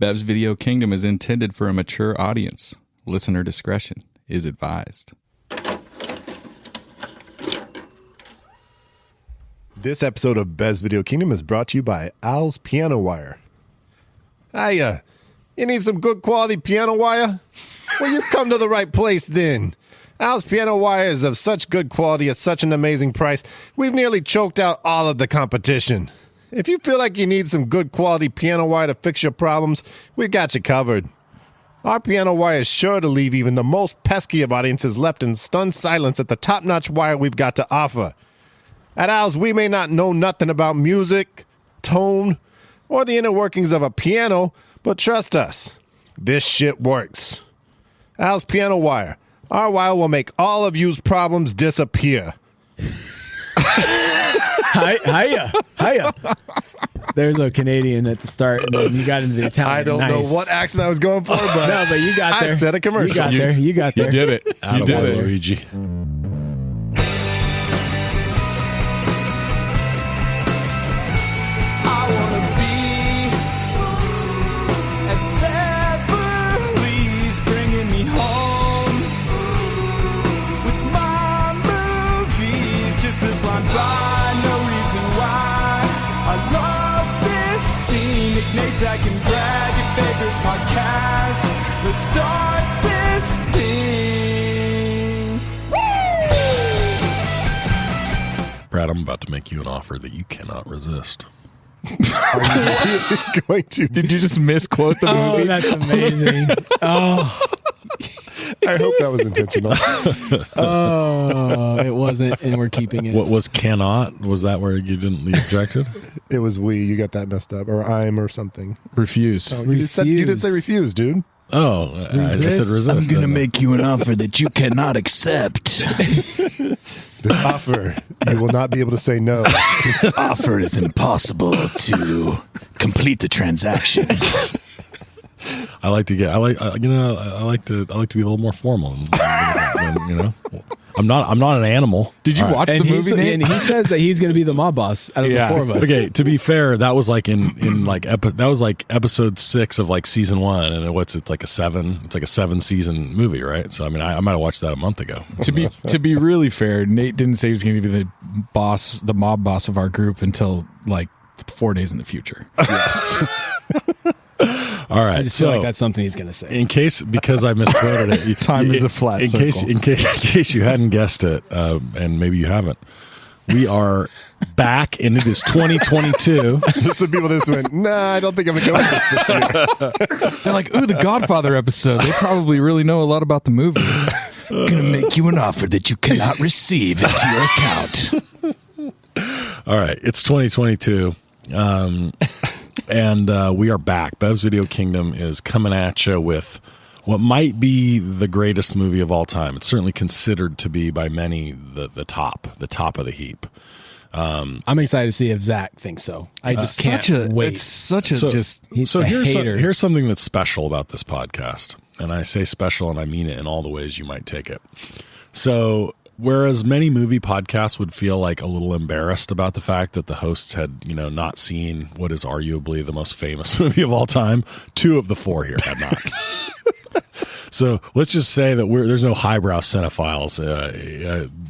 Bev's Video Kingdom is intended for a mature audience. Listener discretion is advised. This episode of Bev's Video Kingdom is brought to you by Al's Piano Wire. Hiya, you need some good quality piano wire? Well, you come to the right place then. Al's Piano Wire is of such good quality at such an amazing price, we've nearly choked out all of the competition. If you feel like you need some good quality piano wire to fix your problems, we've got you covered. Our piano wire is sure to leave even the most pesky of audiences left in stunned silence at the top-notch wire we've got to offer. At Al's, we may not know nothing about music, tone, or the inner workings of a piano, but trust us, this shit works. Al's Piano Wire. Our wire will make all of you's problems disappear. Hiya. There's a Canadian at the start, and then you got into the Italian. I don't know what accent I was going for, but no, but you got there. I said a commercial. You got there. You did it. You did it, Luigi. I can grab your favorite podcast. Let's start this thing. Brad, I'm about to make you an offer that you cannot resist. Are you going to? Did you just misquote the movie? Oh, that's amazing. Oh, I hope that was intentional. oh, it wasn't, and we're keeping it. What was cannot? Was that where you objected? It was we. You got that messed up. Or I'm or something. Refuse. Oh, you did say refuse, dude. Oh, I just said resist. I'm going to make you an offer that you cannot accept. This offer, you will not be able to say no. This offer is impossible to complete the transaction. I like to be a little more formal. I'm not an animal. Did you watch the movie? And he says that he's going to be the mob boss out of the four of us. Okay, to be fair, that was like that was like episode 6 of like season 1, and it's like a 7-season movie, right? So I mean, I might have watched that a month ago. To be really fair, Nate didn't say he was going to be the mob boss of our group until like 4 days in the future. Yes. All right, I just feel like that's something he's going to say. Because I misquoted it. Time is a flat circle. In case you hadn't guessed it, and maybe you haven't, we are back, and it is 2022. Just the people that went, nah, I don't think I'm going to go with this year. They're like, ooh, the Godfather episode. They probably really know a lot about the movie. I'm going to make you an offer that you cannot receive into your account. All right, it's 2022. And we are back. Bev's Video Kingdom is coming at you with what might be the greatest movie of all time. It's certainly considered to be by many the top of the heap. I'm excited to see if Zach thinks so. I just can't wait. It's he's so a hater. Here's something that's special about this podcast, and I say special, and I mean it in all the ways you might take it. So, whereas many movie podcasts would feel like a little embarrassed about the fact that the hosts had, not seen what is arguably the most famous movie of all time, 2 of the 4 here had not. So let's just say that there's no highbrow cinephiles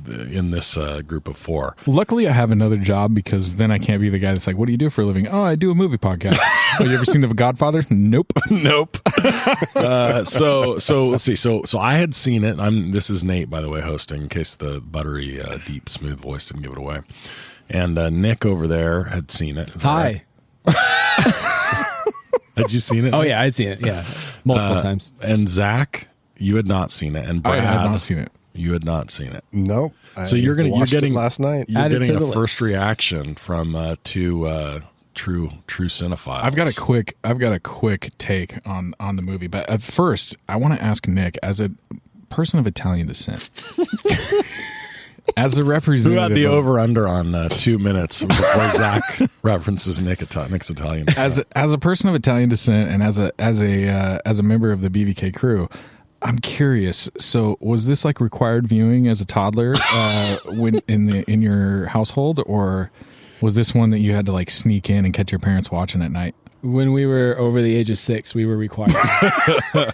in this group of 4. Luckily, I have another job because then I can't be the guy that's like, what do you do for a living? Oh, I do a movie podcast. Oh, you ever seen The Godfather? Nope. Nope. So let's see. So I had seen it. This is Nate, by the way, hosting, in case the buttery, deep, smooth voice didn't give it away. And Nick over there had seen it. Hi. Had you seen it? Oh, yeah, I'd seen it. Yeah, multiple times. And Zach, you had not seen it. And Brad, I had not seen it. You had not seen it. Nope. So you're getting last night. You're Add it getting to a the first list. reaction from 2 true cinephiles. I've got a quick take on the movie, but at first, I want to ask Nick, as a person of Italian descent, as a representative, who had the over/under on 2 minutes before Zach references Nick's Italian descent. As a person of Italian descent and as a member of the BVK crew, I'm curious. So, was this like required viewing as a toddler when in your household, or was this one that you had to like sneak in and catch your parents watching at night? When we were over the age of 6, we were required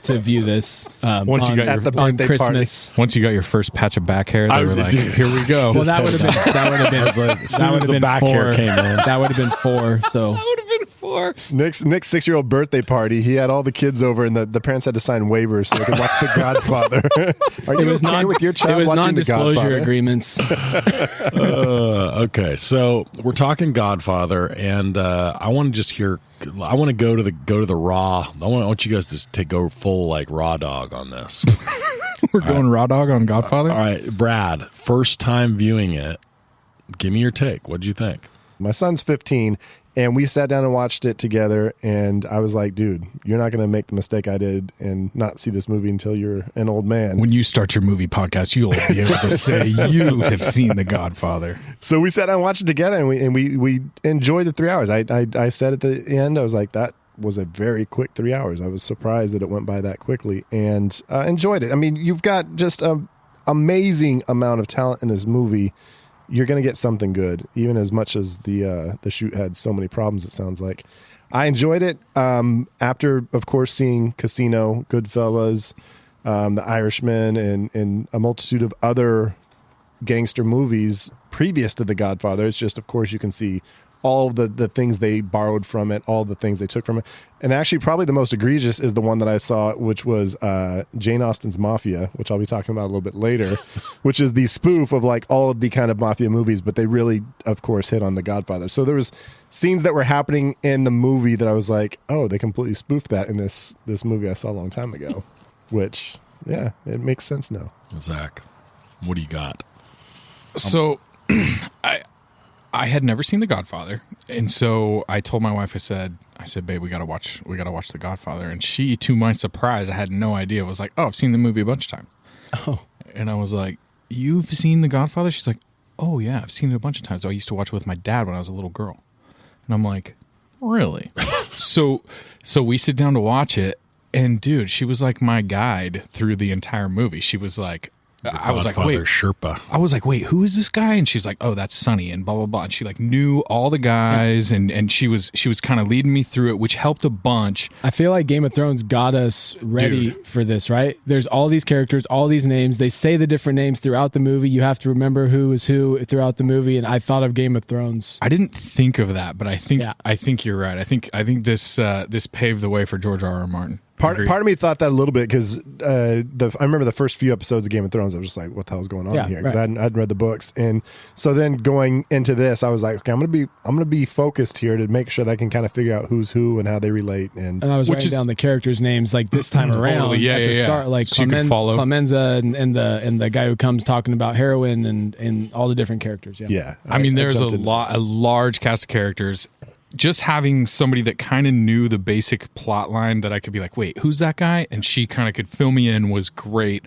to view this. Once you got at the on birthday Christmas. Once you got your first patch of back hair, they were like, "Here we go." Well, that would have been back hair 4. came in. That would have been 4. So would have been 4. Nick's 6-year-old birthday party, he had all the kids over, and the parents had to sign waivers so they could watch The Godfather. Are you okay with your child it was watching The non-disclosure Godfather? agreements. Okay, so we're talking Godfather, and I want to just hear. I want to go to the raw. I want you guys to go full like raw dog on this. We're going raw dog on Godfather. All right, Brad, first time viewing it. Give me your take. What'd you think? My son's 15, and we sat down and watched it together, and I was like, dude, you're not going to make the mistake I did and not see this movie until you're an old man. When you start your movie podcast, you'll be able to say you have seen The Godfather. So we sat down and watched it together, and we enjoyed the 3 hours. I said at the end, I was like, that was a very quick 3 hours. I was surprised that it went by that quickly, and enjoyed it. I mean, you've got just an amazing amount of talent in this movie. You're going to get something good, even as much as the shoot had so many problems, it sounds like. I enjoyed it after, of course, seeing Casino, Goodfellas, The Irishman, and a multitude of other gangster movies previous to The Godfather. It's just, of course, you can see all the things they borrowed from it, all the things they took from it. And actually, probably the most egregious is the one that I saw, which was Jane Austen's Mafia, which I'll be talking about a little bit later, which is the spoof of like all of the kind of mafia movies, but they really, of course, hit on The Godfather. So there was scenes that were happening in the movie that I was like, oh, they completely spoofed that in this movie I saw a long time ago, which, yeah, it makes sense now. Zach, what do you got? So, I had never seen The Godfather, and so I told my wife, I said, babe, we gotta watch The Godfather. And she, to my surprise, I had no idea, was like, oh, I've seen the movie a bunch of times. Oh. And I was like, you've seen The Godfather? She's like, oh yeah, I've seen it a bunch of times. I used to watch it with my dad when I was a little girl. And I'm like, really? so we sit down to watch it, and dude, she was like my guide through the entire movie. She was like, I was like, wait, Sherpa. I was like, wait, who is this guy? And she's like, oh, that's Sonny, and blah blah blah. And she like knew all the guys, and she was kind of leading me through it, which helped a bunch. I feel like Game of Thrones got us ready for this, right? There's all these characters, all these names. They say the different names throughout the movie. You have to remember who is who throughout the movie. And I thought of Game of Thrones. I didn't think of that, but I think you're right. I think this paved the way for George R.R. Martin. Part of me thought that a little bit because I remember the first few episodes of Game of Thrones, I was just like, what the hell's going on here? Because I hadn't read the books. And so then going into this, I was like, okay, I'm gonna be focused here to make sure that I can kind of figure out who's who and how they relate. And I was writing down the characters' names like this time around at the start, like so Clemenza and the guy who comes talking about heroin and all the different characters. Yeah. I mean, there's a large cast of characters. Just having somebody that kind of knew the basic plot line that I could be like, wait, who's that guy? And she kind of could fill me in was great.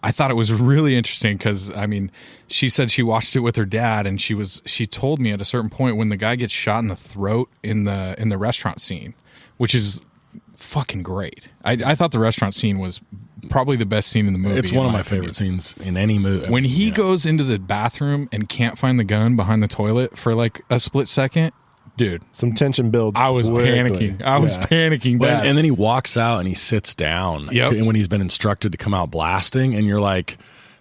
I thought it was really interesting because, I mean, she said she watched it with her dad, and she told me at a certain point when the guy gets shot in the throat in the restaurant scene, which is fucking great. I thought the restaurant scene was probably the best scene in the movie. It's one of my favorite scenes in any movie. When he goes into the bathroom and can't find the gun behind the toilet for like a split second, dude, some tension builds. I was panicking. I was panicking bad. And then he walks out and he sits down. Yep. And when he's been instructed to come out blasting, and you're like,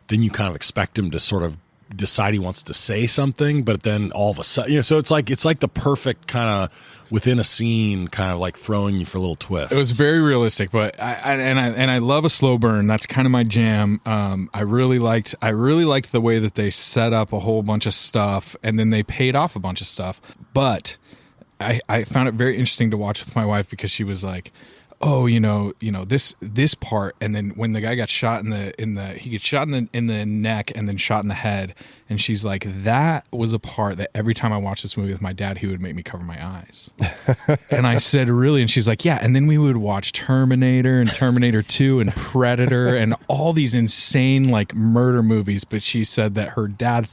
then you kind of expect him to sort of decide he wants to say something, but then all of a sudden, so it's like the perfect kind of within a scene, kind of like throwing you for a little twist. It was very realistic, but I love a slow burn. That's kind of my jam. I really liked the way that they set up a whole bunch of stuff, and then they paid off a bunch of stuff. But I found it very interesting to watch with my wife because she was like, oh, this part, and then when the guy got shot he gets shot in the neck and then shot in the head, and she's like, that was a part that every time I watched this movie with my dad, he would make me cover my eyes. And I said, really? And she's like, yeah. And then we would watch Terminator and Terminator 2 and Predator and all these insane like murder movies, but she said that her dad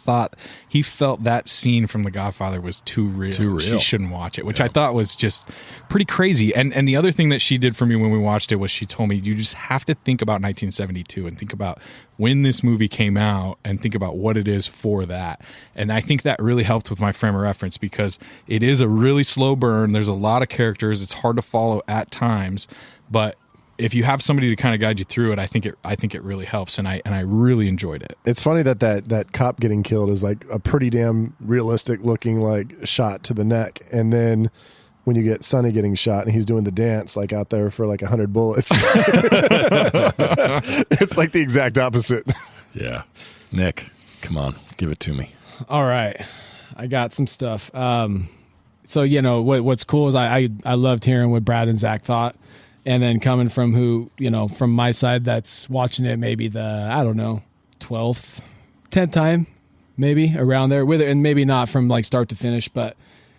he felt that scene from The Godfather was too real. She shouldn't watch it, which I thought was just pretty crazy. And the other thing that she did for me when we watched it was she told me, you just have to think about 1972 and think about when this movie came out and think about what it is for that. And I think that really helped with my frame of reference because it is a really slow burn. There's a lot of characters. It's hard to follow at times, but if you have somebody to kind of guide you through it, I think it really helps, and I really enjoyed it. It's funny that cop getting killed is like a pretty damn realistic looking like shot to the neck, and then when you get Sonny getting shot and he's doing the dance like out there for like 100 bullets, it's like the exact opposite. Yeah, Nick, come on, give it to me. All right, I got some stuff. So what's cool is I loved hearing what Brad and Zach thought. And then coming from from my side that's watching it maybe the, 12th, 10th time, maybe around there with it, and maybe not from like start to finish, but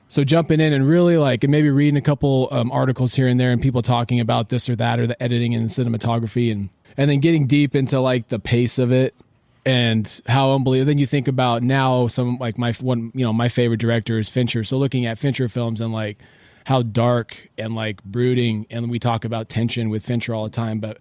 so jumping in and really and maybe reading a couple articles here and there and people talking about this or that or the editing and the cinematography and then getting deep into like the pace of it and how unbelievable. Then you think about now some like my favorite director is Fincher. So looking at Fincher films and like how dark and like brooding, and we talk about tension with Fincher all the time. But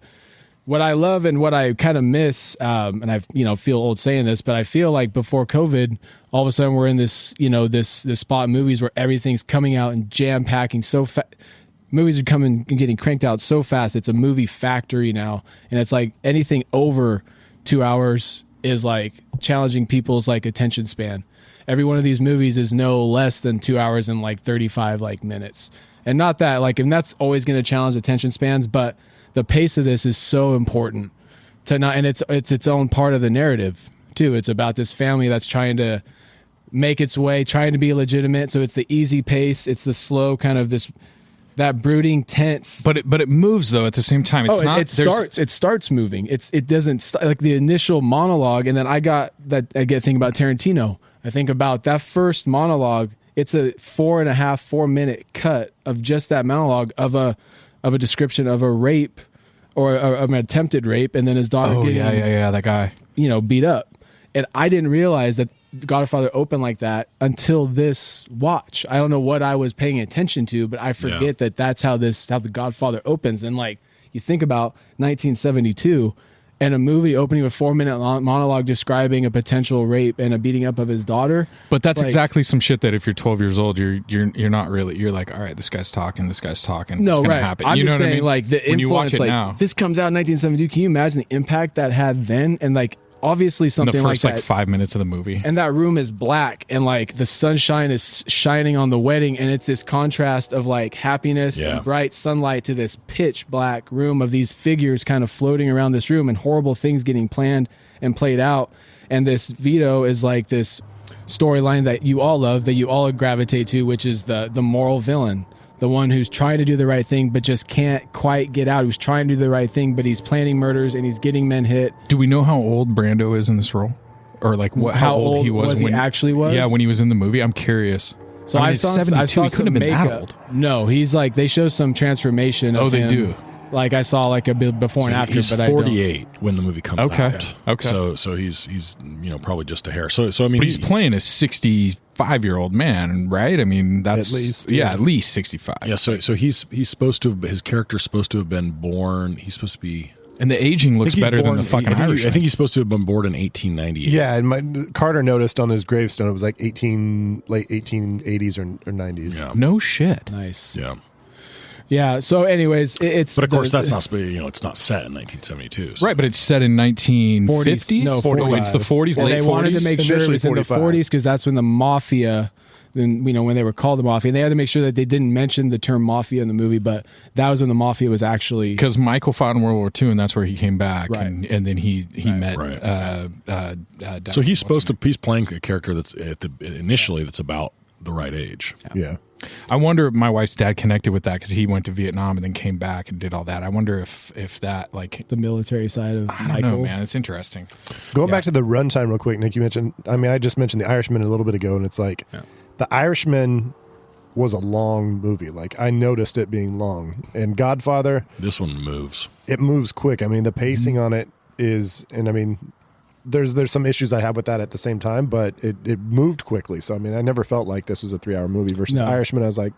what I love and what I kind of miss, and I feel old saying this, but I feel like before COVID, all of a sudden we're in this this spot in movies where everything's coming out and jam packing so fast. Movies are coming and getting cranked out so fast. It's a movie factory now, and it's like anything over 2 hours is like challenging people's like attention span. Every one of these movies is no less than 2 hours and like 35 like minutes. And not that and that's always going to challenge attention spans, but the pace of this is so important to not, and it's its own part of the narrative too. It's about this family that's trying to make its way, trying to be legitimate. So it's the easy pace. It's the slow kind of that brooding tense, but it moves though at the same time. It starts moving. It doesn't like the initial monologue. And then I get thinking about Tarantino. I think about that first monologue. It's a 4 minute cut of just that monologue of a description of a rape or of an attempted rape, and then his daughter that guy beat up. And I didn't realize that Godfather opened like that until this watch. I don't know what I was paying attention to, but I forget that that's how the Godfather opens. And like you think about 1972. And a movie opening with 4 minute monologue describing a potential rape and a beating up of his daughter. But that's exactly some shit that if you're 12 years old, you're not really. You're like, all right, this guy's talking. No, it's gonna happen. I'm you know just saying, what I mean? like the when influence. You watch it like now, this comes out in 1972. Can you imagine the impact that had then? And like obviously something the first like that. 5 minutes of the movie, and that room is black, and like the sunshine is shining on the wedding, and it's this contrast of like happiness and bright sunlight to this pitch black room of these figures kind of floating around this room and horrible things getting planned and played out. And this Vito is like this storyline that you all love, that you all gravitate to, which is the moral villain. The one who's trying to do the right thing but just can't quite get out. Who's trying to do the right thing but he's planning murders and he's getting men hit. Do we know how old Brando is in this role, or like how old he was when he actually was? Yeah, when he was in the movie. I'm curious. So I saw 72. He couldn't have been that old. No, he's like they show some transformation. Of they him. do. Like I saw like a bit before and after. He's but 48 when the movie comes out. Okay. So he's probably just a hair. So I mean, but he's playing a 65-year-old man, right? I mean, that's at least at least 65. Yeah. So he's supposed to have, his character's supposed to have been born. He's supposed to be. And the aging looks better than the fucking Irish. I think he's supposed to have been born in 1898. Yeah, and Carter noticed on his gravestone it was like late 1880s or 90s. Yeah. No shit. Nice. Yeah. Yeah. So, anyways, it's. But of course, that's not. It's not set in 1972. So. Right, but it's set in 1950s. No, 45. Oh, it's the 40s. And late they wanted 40s? to make sure it was in the 40s because that's when the mafia. Then when they were called the mafia, and they had to make sure that they didn't mention the term mafia in the movie, but that was when the mafia was actually because Michael fought in World War II, and that's where he came back, Right. and then he met. Right. So he's playing a character that's initially that's about the right age. Yeah. I wonder if my wife's dad connected with that because he went to Vietnam and then came back and did all that. I wonder if that like the military side of I Michael. don't know, man. It's interesting. Going back to the runtime real quick, Nick, you mentioned. I mean, I just mentioned The Irishman a little bit ago, and it's like The Irishman was a long movie. Like I noticed it being long, and Godfather. This one moves. It moves quick. I mean, the pacing on it is, and I mean. There's some issues I have with that at the same time, but it moved quickly. So I mean, I never felt like this was a 3 hour movie versus Irishman. I was like,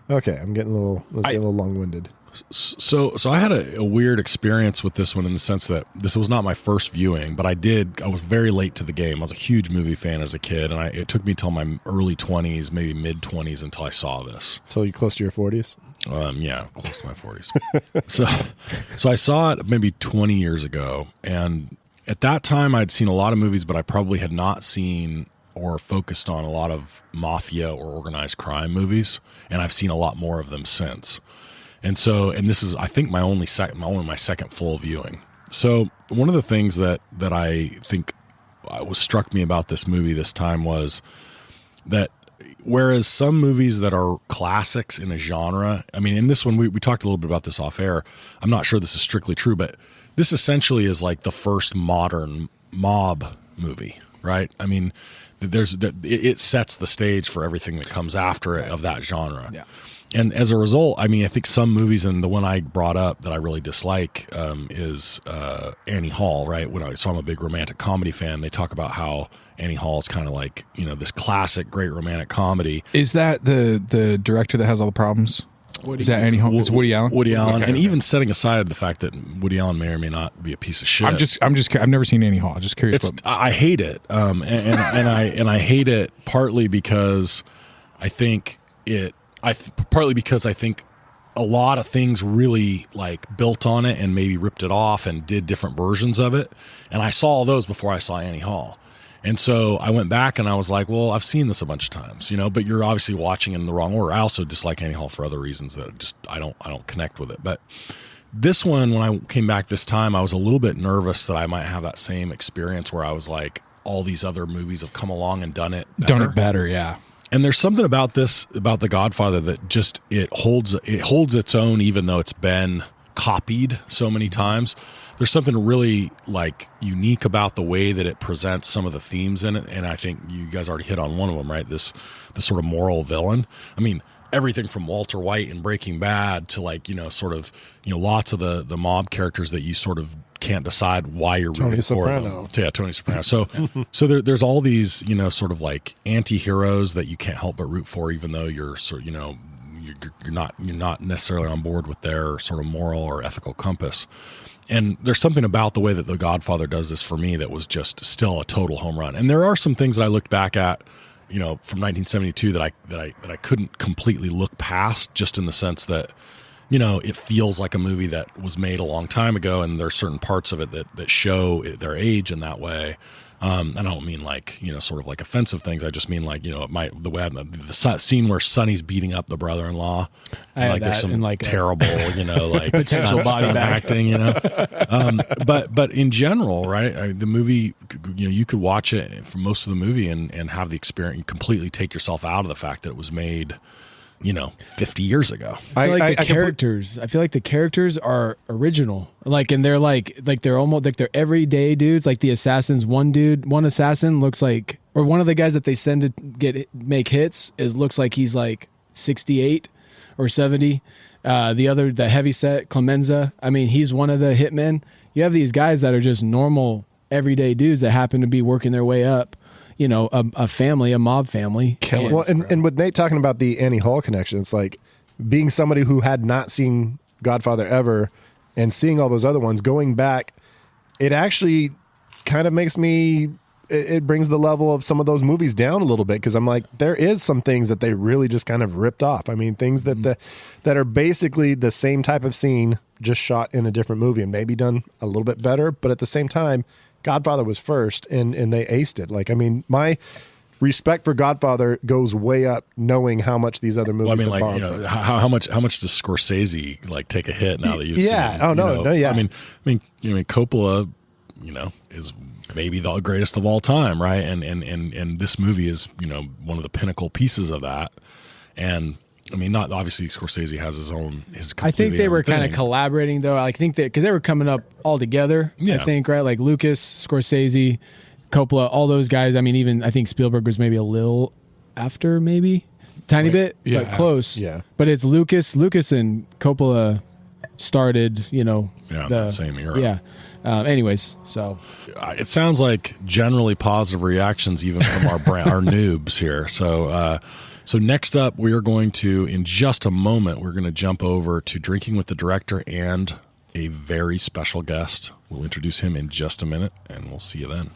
okay, I'm getting a little long winded. So I had a weird experience with this one in the sense that this was not my first viewing, but I was very late to the game. I was a huge movie fan as a kid, and it took me till my early 20s, maybe mid 20s, until I saw this. Till you close to your 40s? Yeah, close to my 40s. So I saw it maybe 20 years ago, and at that time I'd seen a lot of movies, but I probably had not seen or focused on a lot of mafia or organized crime movies, and I've seen a lot more of them since. And this is, I think, my second full viewing. So one of the things that I think was struck me about this movie this time was that whereas some movies that are classics in a genre, I mean, in this one, we talked a little bit about this off air. I'm not sure this is strictly true, but this essentially is like the first modern mob movie, right? I mean, it sets the stage for everything that comes after it of that genre. Yeah. And as a result, I mean, I think some movies, and the one I brought up that I really dislike is Annie Hall, right? So I'm a big romantic comedy fan. They talk about how Annie Hall is kind of like, this classic great romantic comedy. Is that the director that has all the problems? Is that Annie Hall? It's Woody Allen? Woody Allen. Okay. And even setting aside the fact that Woody Allen may or may not be a piece of shit. I've never seen Annie Hall. Just curious. I hate it. And I hate it partly because I think a lot of things really like built on it and maybe ripped it off and did different versions of it. And I saw all those before I saw Annie Hall. And so I went back and I was like, well, I've seen this a bunch of times, but you're obviously watching in the wrong order. I also dislike Annie Hall for other reasons that just I don't connect with it. But this one, when I came back this time, I was a little bit nervous that I might have that same experience where I was like, all these other movies have come along and done it better. Yeah. And there's something about The Godfather, that just it holds its own, even though it's been copied so many times. There's something really like unique about the way that it presents some of the themes in it, and I think you guys already hit on one of them, right? The sort of moral villain. I mean, everything from Walter White in Breaking Bad to lots of the mob characters that you sort of can't decide why you're rooting for them. Yeah, Tony Soprano. So there's all these sort of like anti-heroes that you can't help but root for, even though you're you're not necessarily on board with their sort of moral or ethical compass. And there's something about the way that The Godfather does this for me that was just still a total home run. And there are some things that I looked back at, from 1972 that I couldn't completely look past, just in the sense that it feels like a movie that was made a long time ago, and there's certain parts of it that show their age in that way. I don't mean like, sort of like offensive things. I just mean like, the scene where Sonny's beating up the brother-in-law. Like there's some like terrible, like potential body acting, but in general, right? The movie, you could watch it for most of the movie and have the experience, you completely take yourself out of the fact that it was made 50 years ago. I feel like the characters are original. And they're they're almost like they're everyday dudes. Like the assassins, one assassin looks like, or one of the guys that they send to make hits looks like he's like 68 or 70. The heavyset Clemenza, I mean, he's one of the hitmen. You have these guys that are just normal everyday dudes that happen to be working their way up. A mob family. Well, and with Nate talking about the Annie Hall connection, it's like being somebody who had not seen Godfather ever and seeing all those other ones, going back, it actually kind of makes me, it brings the level of some of those movies down a little bit, because I'm like, there is some things that they really just kind of ripped off. I mean, things that that are basically the same type of scene, just shot in a different movie and maybe done a little bit better, but at the same time, Godfather was first, and they aced it. Like, I mean, my respect for Godfather goes way up, knowing how much these other movies. Well, I mean, like, how much does Scorsese like take a hit now that you've seen? Oh no, yeah. I mean, Coppola, is maybe the greatest of all time, right? And this movie is one of the pinnacle pieces of that, and. I mean, not obviously Scorsese has his I think they were kind of collaborating, though. I think that because they were coming up all together. Yeah. I think, right? Like Lucas, Scorsese, Coppola, all those guys. I mean, even I think Spielberg was maybe a little after, maybe tiny bit, but close. Yeah. But it's Lucas and Coppola started. The same era. Yeah. Anyways, so it sounds like generally positive reactions, even from our noobs here. So So next up, we are going to, in just a moment, we're going to jump over to Drinking with the Director and a very special guest. We'll introduce him in just a minute, and we'll see you then.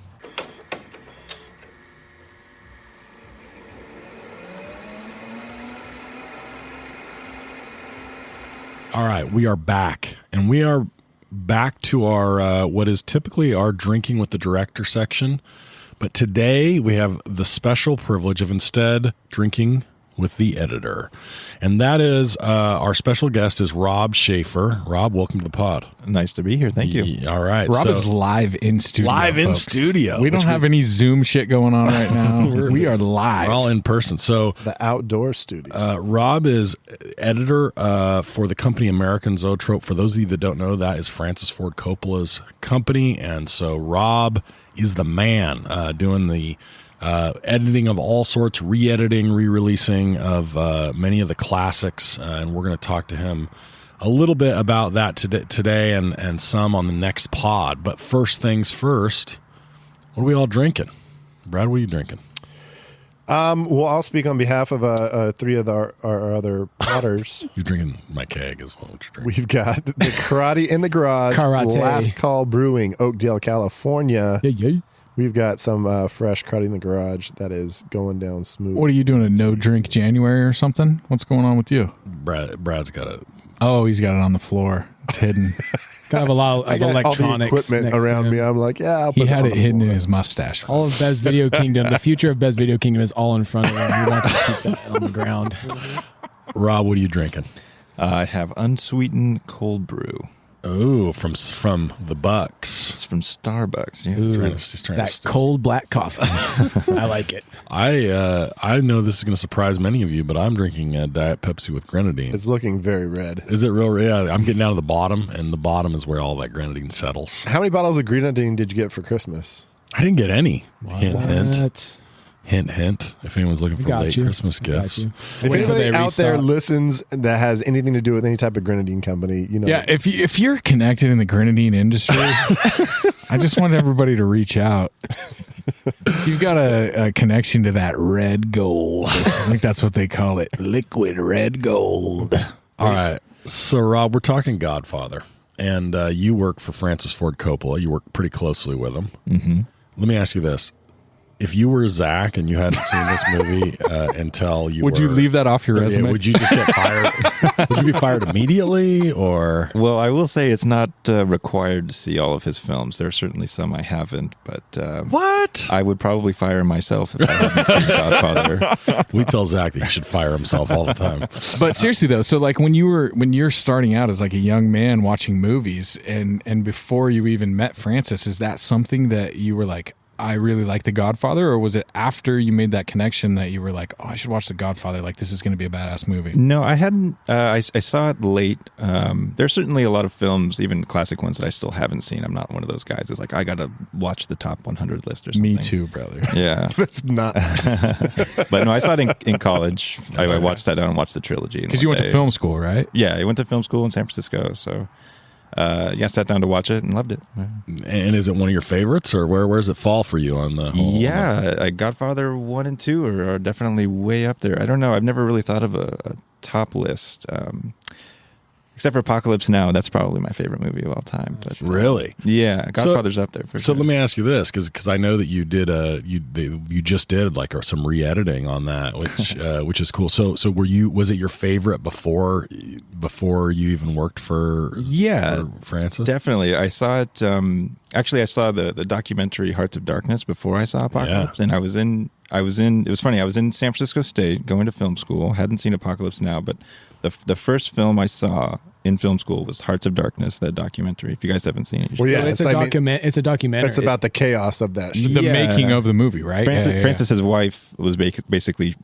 All right, we are back, and we are back to our what is typically our Drinking with the Director section. But today we have the special privilege of instead drinking with the editor. And that is our special guest is Rob Schafer. Rob, welcome to the pod. Nice to be here. Thank you. All right. Rob is live in studio. Live in folks. studio. We don't have any Zoom shit going on right now. We are live. We're all in person. So The outdoor studio. Rob is editor for the company American Zoetrope. For those of you that don't know, that is Francis Ford Coppola's company. And so Rob is the man doing the editing of all sorts, re-editing, re-releasing of many of the classics. And we're going to talk to him a little bit about that today and some on the next pod. But first things first, what are we all drinking? Brad, what are you drinking? Well, I'll speak on behalf of three of our other potters. You're drinking my keg as well. What you're drinking. We've got the Karate in the Garage, Karate. Last Call Brewing, Oakdale, California. Yeah. We've got some fresh Karate in the Garage that is going down smooth. What are you doing? A no drink January or something? What's going on with you? Brad's got a... Oh, he's got it on the floor. It's hidden. Kind of a lot I of got electronics all the equipment next to around him. me. I'm like, yeah, I'll He put had on it the hidden in floor. his mustache. All of Best Video Kingdom, the future of Best Video Kingdom is all in front of him. He wants to keep that on the ground. Rob, what are you drinking? I have unsweetened cold brew. Oh, from the Bucks. It's from Starbucks. Yeah. He's trying That to cold black coffee. I like it. I know this is going to surprise many of you, but I'm drinking Diet Pepsi with grenadine. It's looking very red. Is it real? Yeah, I'm getting down to the bottom, and the bottom is where all that grenadine settles. How many bottles of grenadine did you get for Christmas? I didn't get any. Hint, hint. What? Hint, hint. If anyone's looking for Got late you. Christmas Got gifts. you. If Wait till anybody they out there restock. listens that has anything to do with any type of grenadine company, you know. Yeah, if you're connected in the grenadine industry, I just want everybody to reach out. If you've got a connection to that red gold, I think that's what they call it, liquid red gold. All right. So, Rob, we're talking Godfather, and you work for Francis Ford Coppola. You work pretty closely with him. Mm-hmm. Let me ask you this. If you were Zach and you hadn't seen this movie until you Would you leave that off your resume? Would you just get fired? Would you be fired immediately, or? Well, I will say it's not required to see all of his films. There are certainly some I haven't, but What? I would probably fire myself if I hadn't seen Godfather. We tell Zach that he should fire himself all the time. But seriously though, so like when you're starting out as like a young man watching movies and before you even met Francis, is that something that you were like, I really like The Godfather, or was it after you made that connection that you were like, oh, I should watch The Godfather, like this is going to be a badass movie? No, I hadn't. I saw it late. There's certainly a lot of films, even classic ones, that I still haven't seen. I'm not one of those guys who's like, I got to watch the top 100 list or something. Me too, brother. Yeah. That's not. But no, I saw it in college. I sat down and watched the trilogy. Because you went to film school, right? Yeah, I went to film school in San Francisco. So, I sat down to watch it and loved it. And is it one of your favorites, or where does it fall for you on the whole? Yeah, Godfather 1 and 2 are definitely way up there. I don't know. I've never really thought of a top list. Except for Apocalypse Now, that's probably my favorite movie of all time. But Really? yeah, Godfather's up there for So sure. let me ask you this, because I know that you did you just did like some re-editing on that, which is cool. So was it your favorite before you even worked for Francis? Definitely. I saw it. Actually, I saw the documentary Hearts of Darkness before I saw Apocalypse, and I was in. It was funny. I was in San Francisco State going to film school. Hadn't seen Apocalypse Now, but the first film I saw in film school was Hearts of Darkness, that documentary. If you guys haven't seen it, you should. Well, yeah, So it's a it's a documentary. It's about the chaos of that shit. The Yeah. making of the movie, right? Francis's wife was basically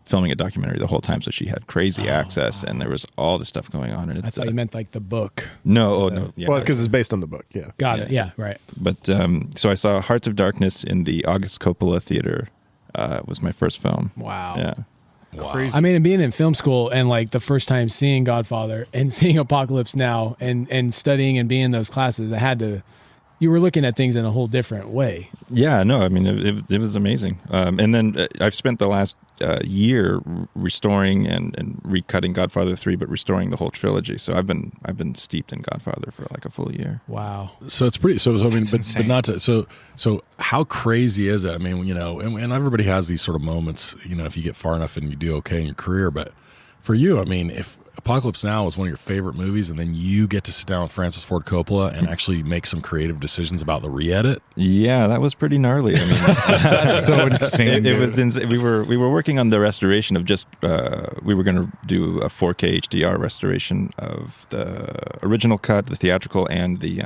filming a documentary the whole time, so she had crazy access, and there was all this stuff going on. And I thought you meant like the book. no, yeah. Well, because it's based on the book. Yeah. Got it. Yeah, right. But so I saw Hearts of Darkness in the August Coppola Theater. Was my first film. Wow. Yeah. Crazy. I mean, and being in film school and like the first time seeing Godfather and seeing Apocalypse Now and studying and being in those classes, you were looking at things in a whole different way. Yeah, no, I mean, it was amazing. And then I've spent the last year restoring and recutting Godfather 3, but restoring the whole trilogy. So I've been steeped in Godfather for like a full year. Wow. So it's pretty. So I mean, but insane. not to. So how crazy is it? I mean, and everybody has these sort of moments. If you get far enough and you do okay in your career, but for you, I mean, if Apocalypse Now is one of your favorite movies, and then you get to sit down with Francis Ford Coppola and actually make some creative decisions about the re-edit. Yeah, that was pretty gnarly. I mean, That's so insane. it was insane. We were working on the restoration of just we were going to do a 4K HDR restoration of the original cut, the theatrical, and the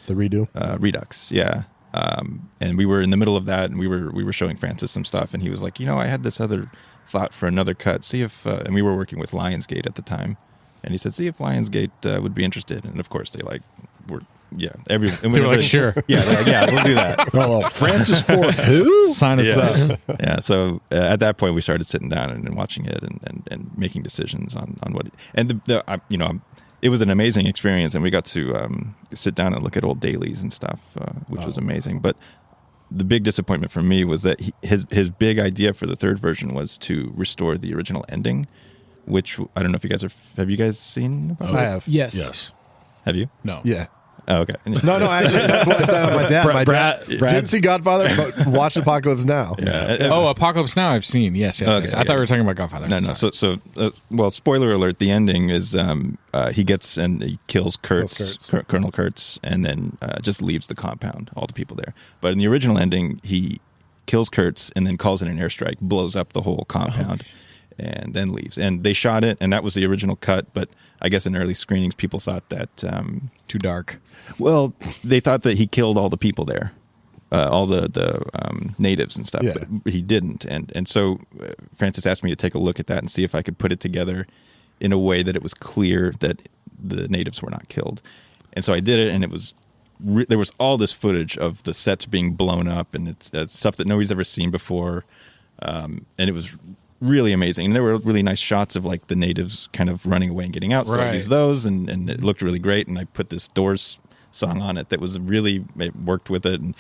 redo Redux. Yeah. And we were in the middle of that, and we were showing Francis some stuff, and he was like, I had this other thought for another cut. See if, and we were working with Lionsgate at the time, and he said, see if Lionsgate would be interested. And of course, they They're like, sure. Yeah, they're like, yeah, we'll do that. Oh, Francis Ford who? Sign us up. Yeah. So at that point, we started sitting down and watching it and making decisions on what. And it was an amazing experience, and we got to sit down and look at old dailies and stuff, which was amazing. But the big disappointment for me was that his big idea for the third version was to restore the original ending, which I don't know if you guys have you guys seen? I have. Yes. Have you? No. Yeah. Oh, okay. No, actually, that's what I said on my dad. My dad Brad- didn't see Godfather, but watched Apocalypse Now. Yeah. Oh, Apocalypse Now I've seen. Yes. Okay, I thought we were talking about Godfather. No. Sorry. Well, spoiler alert. The ending is he gets and he kills Kurtz. Colonel Kurtz, and then just leaves the compound, all the people there. But in the original ending, he kills Kurtz and then calls in an airstrike, blows up the whole compound, and then leaves. And they shot it, and that was the original cut. But I guess in early screenings, people thought that Too dark. well, they thought that he killed all the people there. All the natives and stuff, Yeah. but he didn't. And so Francis asked me to take a look at that and see if I could put it together in a way that it was clear that the natives were not killed. And so I did it, and it was there was all this footage of the sets being blown up, and it's stuff that nobody's ever seen before, and it was really amazing. And there were really nice shots of like the natives kind of running away and getting out. So I used those, and it looked really great. And I put this Doors song on it that was it worked with it, and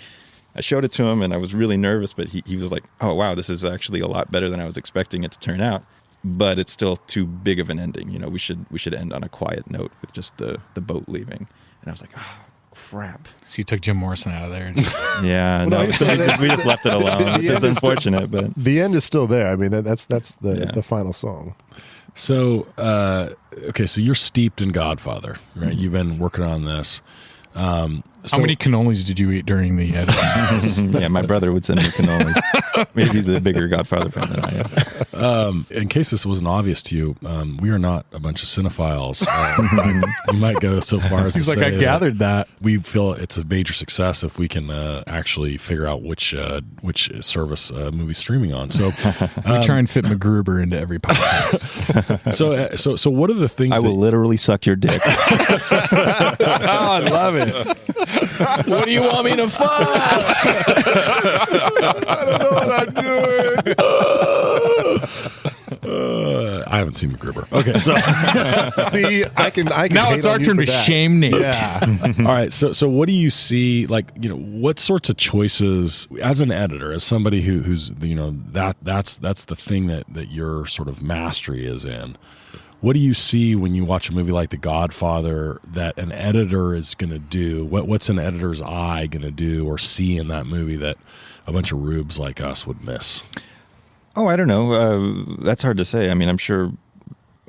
I showed it to him, and I was really nervous, but he was like, oh, wow, this is actually a lot better than I was expecting it to turn out. But it's still too big of an ending. We should end on a quiet note with just the boat leaving. And I was like, oh, crap. So you took Jim Morrison out of there. Yeah, Well, no, we just left it alone, which is unfortunate. But The end is still there. I mean, that's the final song. So, okay, so you're steeped in Godfather, right? Mm-hmm. You've been working on this. How many cannolis did you eat during the editing? yeah, my brother would send me cannolis. Maybe he's a bigger Godfather fan than I am. In case this wasn't obvious to you, we are not a bunch of cinephiles. You might go so far as He's to like, say I gathered that. We feel it's a major success if we can actually figure out which service movie's streaming on. So We try and fit MacGruber into every podcast. so what are the things I will literally suck your dick. Oh, I love it. What do you want me to find? I don't know what I'm doing. I haven't seen MacGruber. Okay, so See, I can. Now hate it's our on you turn for to that. shame Nate. Yeah. all right, so what do you see? Like, what sorts of choices as an editor, as somebody who's that's the thing that your sort of mastery is in. What do you see when you watch a movie like The Godfather that an editor is going to do? What's an editor's eye going to do or see in that movie that a bunch of rubes like us would miss? Oh, I don't know. That's hard to say. I mean, I'm sure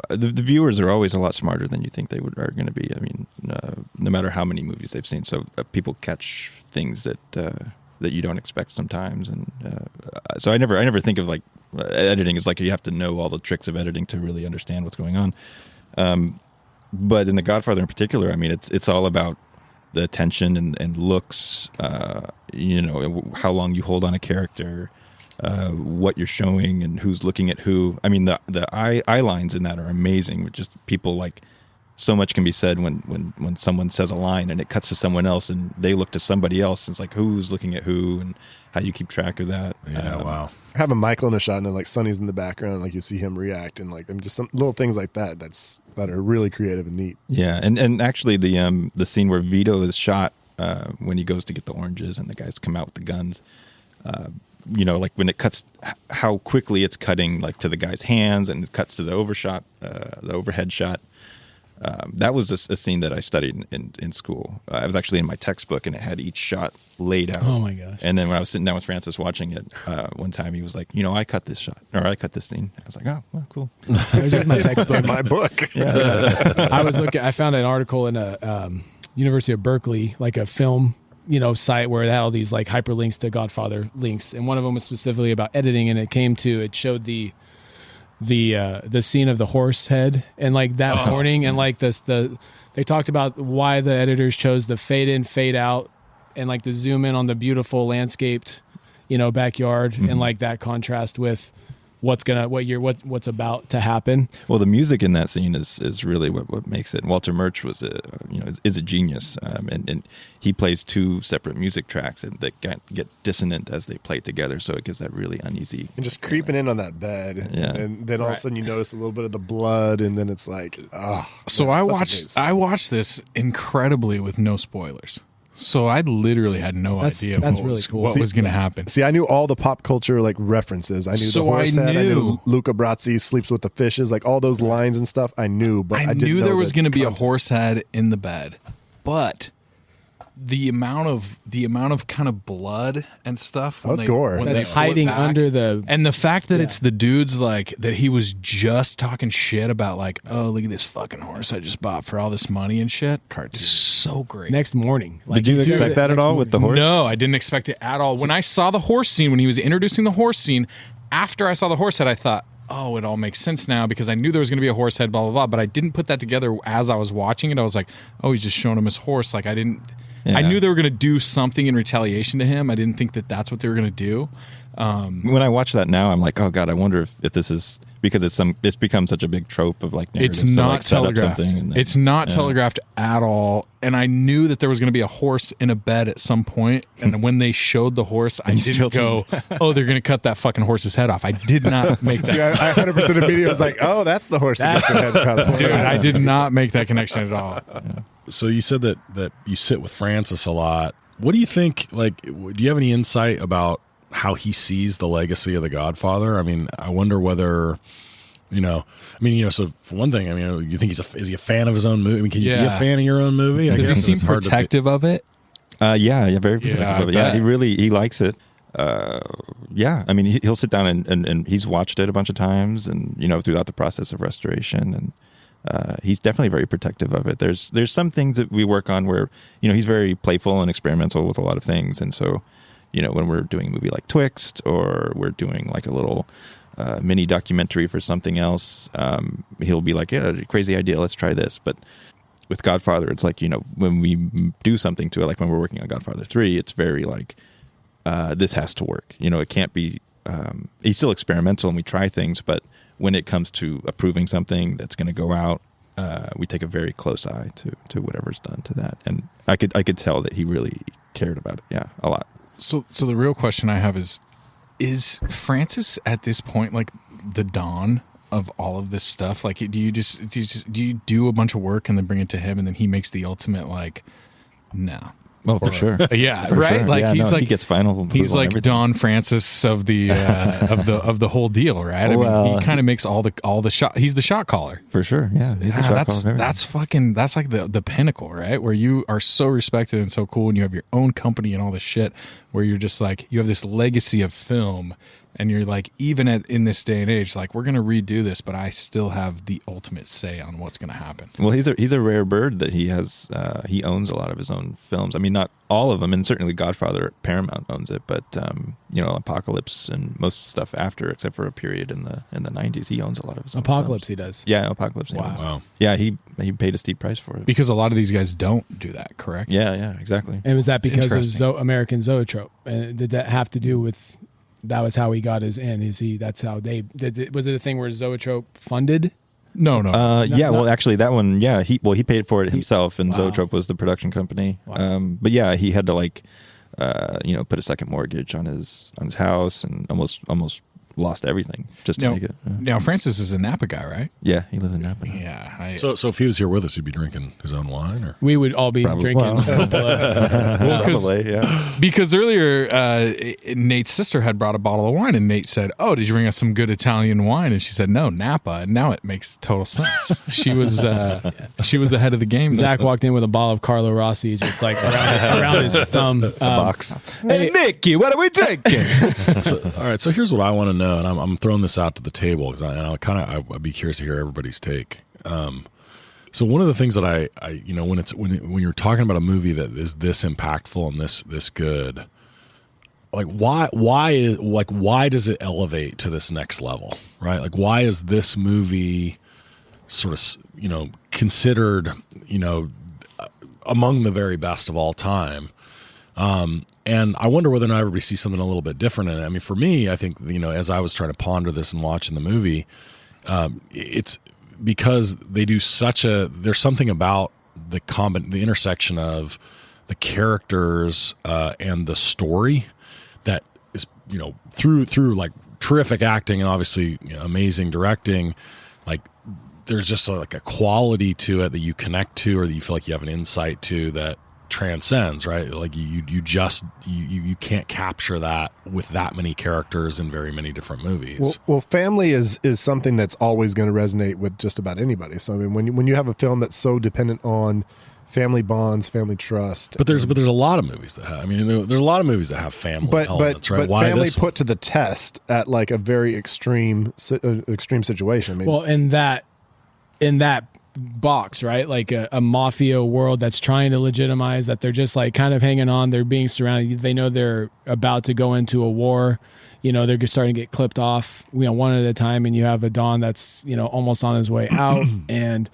the viewers are always a lot smarter than you think they are going to be. I mean, no matter how many movies they've seen. So people catch things that you don't expect sometimes. And so I never think of like editing as like you have to know all the tricks of editing to really understand what's going on. But in The Godfather in particular, I mean, it's all about the attention and looks, how long you hold on a character, what you're showing and who's looking at who. I mean, the eye lines in that are amazing. With just people, like, so much can be said when someone says a line and it cuts to someone else and they look to somebody else. It's like who's looking at who and how you keep track of that. Yeah, wow. Having Michael in a shot and then like Sonny's in the background, like you see him react and like just some little things like that that are really creative and neat. Yeah, and actually the scene where Vito is shot when he goes to get the oranges and the guys come out with the guns. like when it cuts, how quickly it's cutting, like to the guy's hands, and it cuts to the overhead shot. That was a scene that I studied in school. I was actually in my textbook, and it had each shot laid out. Oh my gosh! And then when I was sitting down with Francis watching it, one time he was like, I cut this shot, or I cut this scene. I was like, oh, well, cool. I was just my textbook, My book. Yeah. I found an article in a University of Berkeley, like a film, site where it had all these like hyperlinks to Godfather links, and one of them was specifically about editing, and it showed the scene of the horse head, and like that morning, and like they talked about why the editors chose the fade in, fade out, and like the zoom in on the beautiful landscaped, backyard, and like that contrast with what's about to happen. Well, the music in that scene is really what makes it. Walter Murch was is a genius, and he plays two separate music tracks that get dissonant as they play together, so it gives that really uneasy. And just creeping in on that bed, and then all of a sudden you notice a little bit of the blood, and then it's like, So I watched this incredibly with no spoilers. So I literally had no idea what was going to happen. See, I knew all the pop culture like references. I knew the horse head. I knew Luca Brasi sleeps with the fishes, like all those lines and stuff. I knew, but I didn't knew know there was going to be a context. horse head in the bed, but the amount of kind of blood and stuff. That's gore. When That's they hiding pull it back, under the, and the fact that it's the dudes like that he was just talking shit about, like, oh, look at this fucking horse I just bought for all this money and shit. Cartoon, so great. next morning. Did you expect that at all with the horse? No, I didn't expect it at all. When I saw the horse scene, when he was introducing the horse scene, after I saw the horse head, I thought, oh, it all makes sense now, because I knew there was going to be a horse head, blah, blah, blah. But I didn't put that together as I was watching it. I was like, oh, he's just showing him his horse. Like, I didn't. Yeah. I knew they were going to do something in retaliation to him. I didn't think that that's what they were going to do. When I watch that now, I'm like, oh god, I wonder if this is because it's become such a big trope of like narratives. It's not like set up telegraphed. something and then, It's not telegraphed at all. And I knew that there was going to be a horse in a bed at some point. And when they showed the horse, I didn't go, oh, they're going to cut that fucking horse's head off. I did not make that. See, I 100% immediately was like, oh, that's the horse that gets their head cut off. Dude, I did not make that connection at all. Yeah. So you said that you sit with Francis a lot. What do you think, like, do you have any insight about how he sees the legacy of The Godfather? I mean, I wonder whether, so for one thing, you think is he a fan of his own movie? I mean, can you be a fan of your own movie? Does he seem protective of it? Yeah, very protective of it. Yeah, he likes it. Yeah, I mean, he'll sit down and he's watched it a bunch of times, and throughout the process of restoration, and he's definitely very protective of it. There's some things that we work on where he's very playful and experimental with a lot of things, and so when we're doing a movie like Twixt, or we're doing like a little mini documentary for something else, he'll be like, yeah, crazy idea, let's try this. But with Godfather, it's like when we do something to it, like when we're working on Godfather 3, it's very like this has to work. It can't be. He's still experimental, and we try things, but when it comes to approving something that's going to go out, we take a very close eye to whatever's done to that. And I could tell that he really cared about it. Yeah, a lot. So the real question I have is Francis at this point like the Don of all of this stuff? Like, do you do a bunch of work and then bring it to him, and then he makes the ultimate like, no. Oh, for sure. Yeah, for right. Sure. Like he gets final. He's like Don Francis of the of the whole deal, right? I mean, he kind of makes all the shot. He's the shot caller for sure. Yeah, he's the shot caller. That's like the pinnacle, right? Where you are so respected and so cool, and you have your own company and all this shit. Where you're just like, you have this legacy of film. And you're like, even in this day and age, like, we're going to redo this, but I still have the ultimate say on what's going to happen. Well, he's a rare bird that he has. He owns a lot of his own films. I mean, not all of them, and certainly Godfather, Paramount owns it, but Apocalypse and most stuff after, except for a period in the 90s, he owns a lot of his own Apocalypse. films. He does. Yeah, Apocalypse. Wow. Yeah, he paid a steep price for it because a lot of these guys don't do that. Correct. Yeah, exactly. And was that because of American Zoetrope? And did that have to do with? That was how he got his in. That's how they did it. Was it a thing where Zoetrope funded? No. Well, actually, that one, yeah. He paid for it himself, and Zoetrope was the production company. Wow. But yeah, he had to put a second mortgage on his house, and almost lost everything just to Now, make it. now Francis is a Napa guy, right? Yeah, he lives in Napa. now. Yeah. So if he was here with us, he'd be drinking his own wine, or We would all be drinking Coppola. Probably, yeah. Because earlier, Nate's sister had brought a bottle of wine, and Nate said, "Oh, did you bring us some good Italian wine?" And she said, "No, Napa." And now it makes total sense. She was ahead of the game. Zach walked in with a bottle of Carlo Rossi, just like around his thumb. Box. Hey, Nicky, what are we drinking? all right. So here's what I want to know, and I'm throwing this out to the table because I'd be curious to hear everybody's take. So one of the things that I when you're talking about a movie that is this impactful and this good, like why does it elevate to this next level, right? Like why is this movie sort of considered among the very best of all time? And I wonder whether or not everybody sees something a little bit different in it. I mean, for me, I think, as I was trying to ponder this and watching the movie, it's because they do there's something about the intersection of the characters and the story that is, through like terrific acting and obviously amazing directing, like there's just like a quality to it that you connect to, or that you feel like you have an insight to that transcends, right? Like you can't capture that with that many characters in very many different movies. Well, family is something that's always going to resonate with just about anybody. So I mean, when you have a film that's so dependent on family bonds, family trust, but there's a lot of movies that have. I mean, there's a lot of movies that have family elements, right? But Why family this put to the test at like a very extreme situation. I mean, Well, in that box, right? Like a mafia world that's trying to legitimize that they're just like kind of hanging on. They're being surrounded. They know they're about to go into a war. They're just starting to get clipped off, one at a time. And you have a Don that's, almost on his way out. And,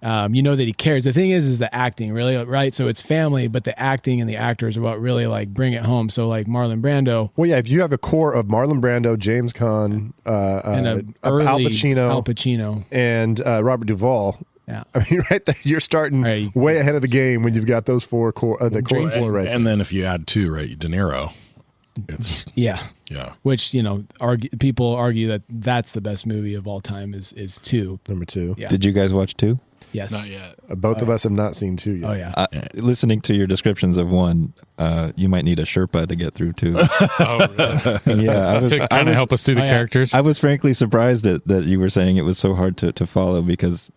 that he cares. The thing is the acting really, right? So it's family, but the acting and the actors are what really like bring it home. So like Marlon Brando. Well, yeah, if you have a core of Marlon Brando, James Caan, and Al Pacino, and Robert Duvall. Yeah, I mean, right there, you're starting way ahead of the game when you've got those four core, the core four right there. And then if you add two, right, De Niro, it's yeah. Which people argue that that's the best movie of all time is 2. Number 2. Yeah. Did you guys watch 2? Yes, Not yet. Both of us have not seen 2 yet. Oh yeah. Listening to your descriptions of 1, you might need a Sherpa to get through 2. Oh, really? Yeah, To kind of help us through the characters. I was frankly surprised that you were saying it was so hard to follow because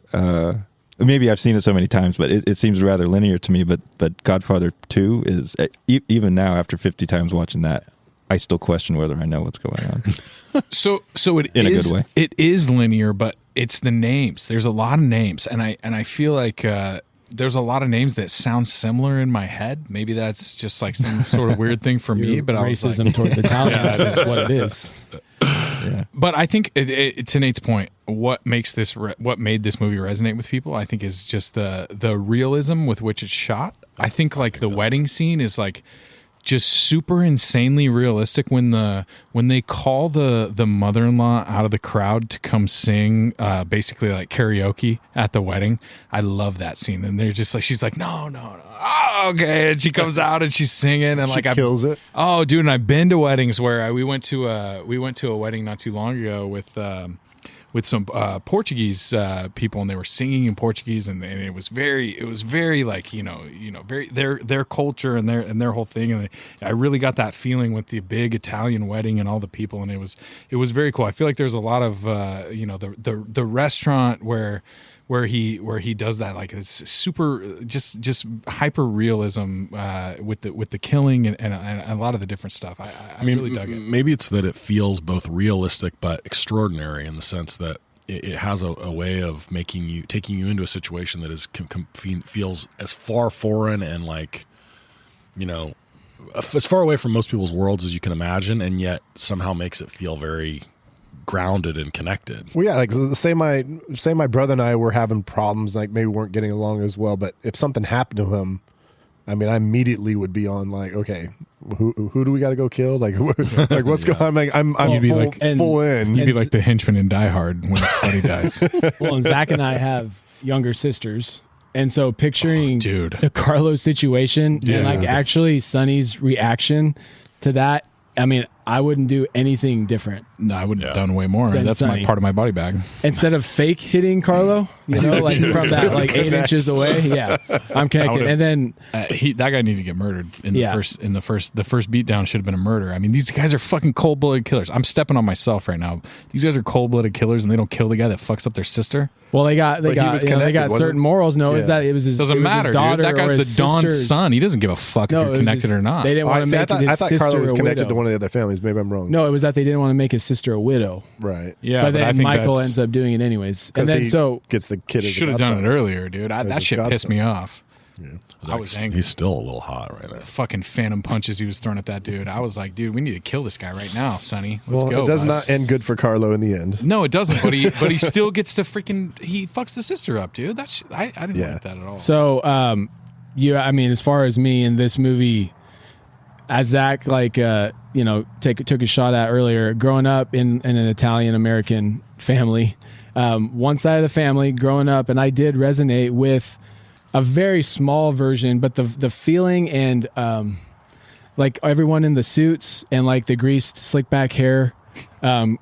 maybe I've seen it so many times, but it seems rather linear to me. But Godfather 2 is even now after 50 times watching that, I still question whether I know what's going on. So it in is, a good way. It is linear, but it's the names. There's a lot of names, and I feel like there's a lot of names that sound similar in my head. Maybe that's just like some sort of weird thing for me. But racism I was like, towards Italians is what it is. Yeah. But I think to Nate's point, what made this movie resonate with people, I think, is just the realism with which it's shot. I think like the wedding scene is like just super insanely realistic when they call the mother-in-law out of the crowd to come sing basically like karaoke at the wedding. I love that scene, and they're just like, she's like, no, oh, okay, and she comes out and she's singing, and She kills it. Oh, dude, and I've been to weddings where we went to a wedding not too long ago with some Portuguese people, and they were singing in Portuguese, and it was very like very their culture and their whole thing, and I really got that feeling with the big Italian wedding and all the people, and it was very cool. I feel like there's a lot of the restaurant where he does that, like it's super just hyper realism with the killing and a lot of the different stuff. I mean, really dug it. Maybe it's that it feels both realistic but extraordinary in the sense that it has a way of taking you into a situation that is feels as far foreign and like as far away from most people's worlds as you can imagine, and yet somehow makes it feel very grounded and connected. Well, yeah, like say my brother and I were having problems, like maybe weren't getting along as well, but if something happened to him, I mean, I immediately would be on like, okay, who do we got to go kill? Like what's going on? I'm full in. You'd be like the henchman in Die Hard when his buddy dies. Well, and Zach and I have younger sisters. And so picturing the Carlos situation and like actually Sonny's reaction to that, I mean, I wouldn't do anything different. No, I would have done way more. Then That's Sonny. part of my body bag. Instead of fake hitting Carlo, like from that 8 inches away. Yeah, I'm connected. And then that guy needed to get murdered in the first. In the first beatdown should have been a murder. I mean, these guys are fucking cold-blooded killers. I'm stepping on myself right now. These guys are cold-blooded killers, and they don't kill the guy that fucks up their sister. Well, they got certain morals. No, is that it was his doesn't matter, daughter, dude. That guy's the Don's son. He doesn't give a fuck if you're connected or not. They didn't want to make his I thought sister Carlo was connected widow. to one of the other families. Maybe I'm wrong. No, it was that they didn't want to make his sister a widow. Right. Yeah, but then I think Michael ends up doing it anyways. And then he gets the kid. Should have done it earlier, dude. That shit pissed me off. Yeah. I was angry. He's still a little hot right now. Fucking phantom punches he was throwing at that dude. I was like, dude, we need to kill this guy right now, Sonny. Let's Well, go. it does bus. not end good for Carlo in the end. No, it doesn't. But he still gets to he fucks the sister up, dude. I didn't like that at all. So, as far as me in this movie, as Zach took a shot at earlier, growing up in an Italian American family, one side of the family growing up, and I did resonate with a very small version, but the feeling and everyone in the suits and the greased slick back hair,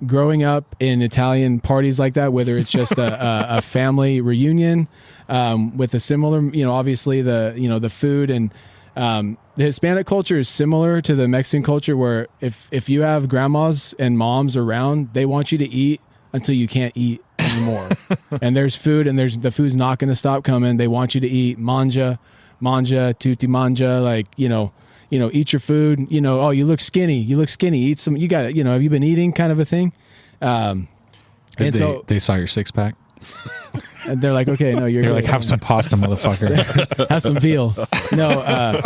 growing up in Italian parties like that, whether it's just a family reunion with a similar, obviously the food and the Hispanic culture is similar to the Mexican culture, where if you have grandmas and moms around, they want you to eat until you can't eat anymore. And there's food, and the food's not going to stop coming. They want you to eat, manja, tutti manja, eat your food. Oh, you look skinny. Eat some. You got it. Have you been eating? Kind of a thing. They saw your six pack. And they're like, okay, no, you're like, have some pasta, motherfucker. Have some veal. No,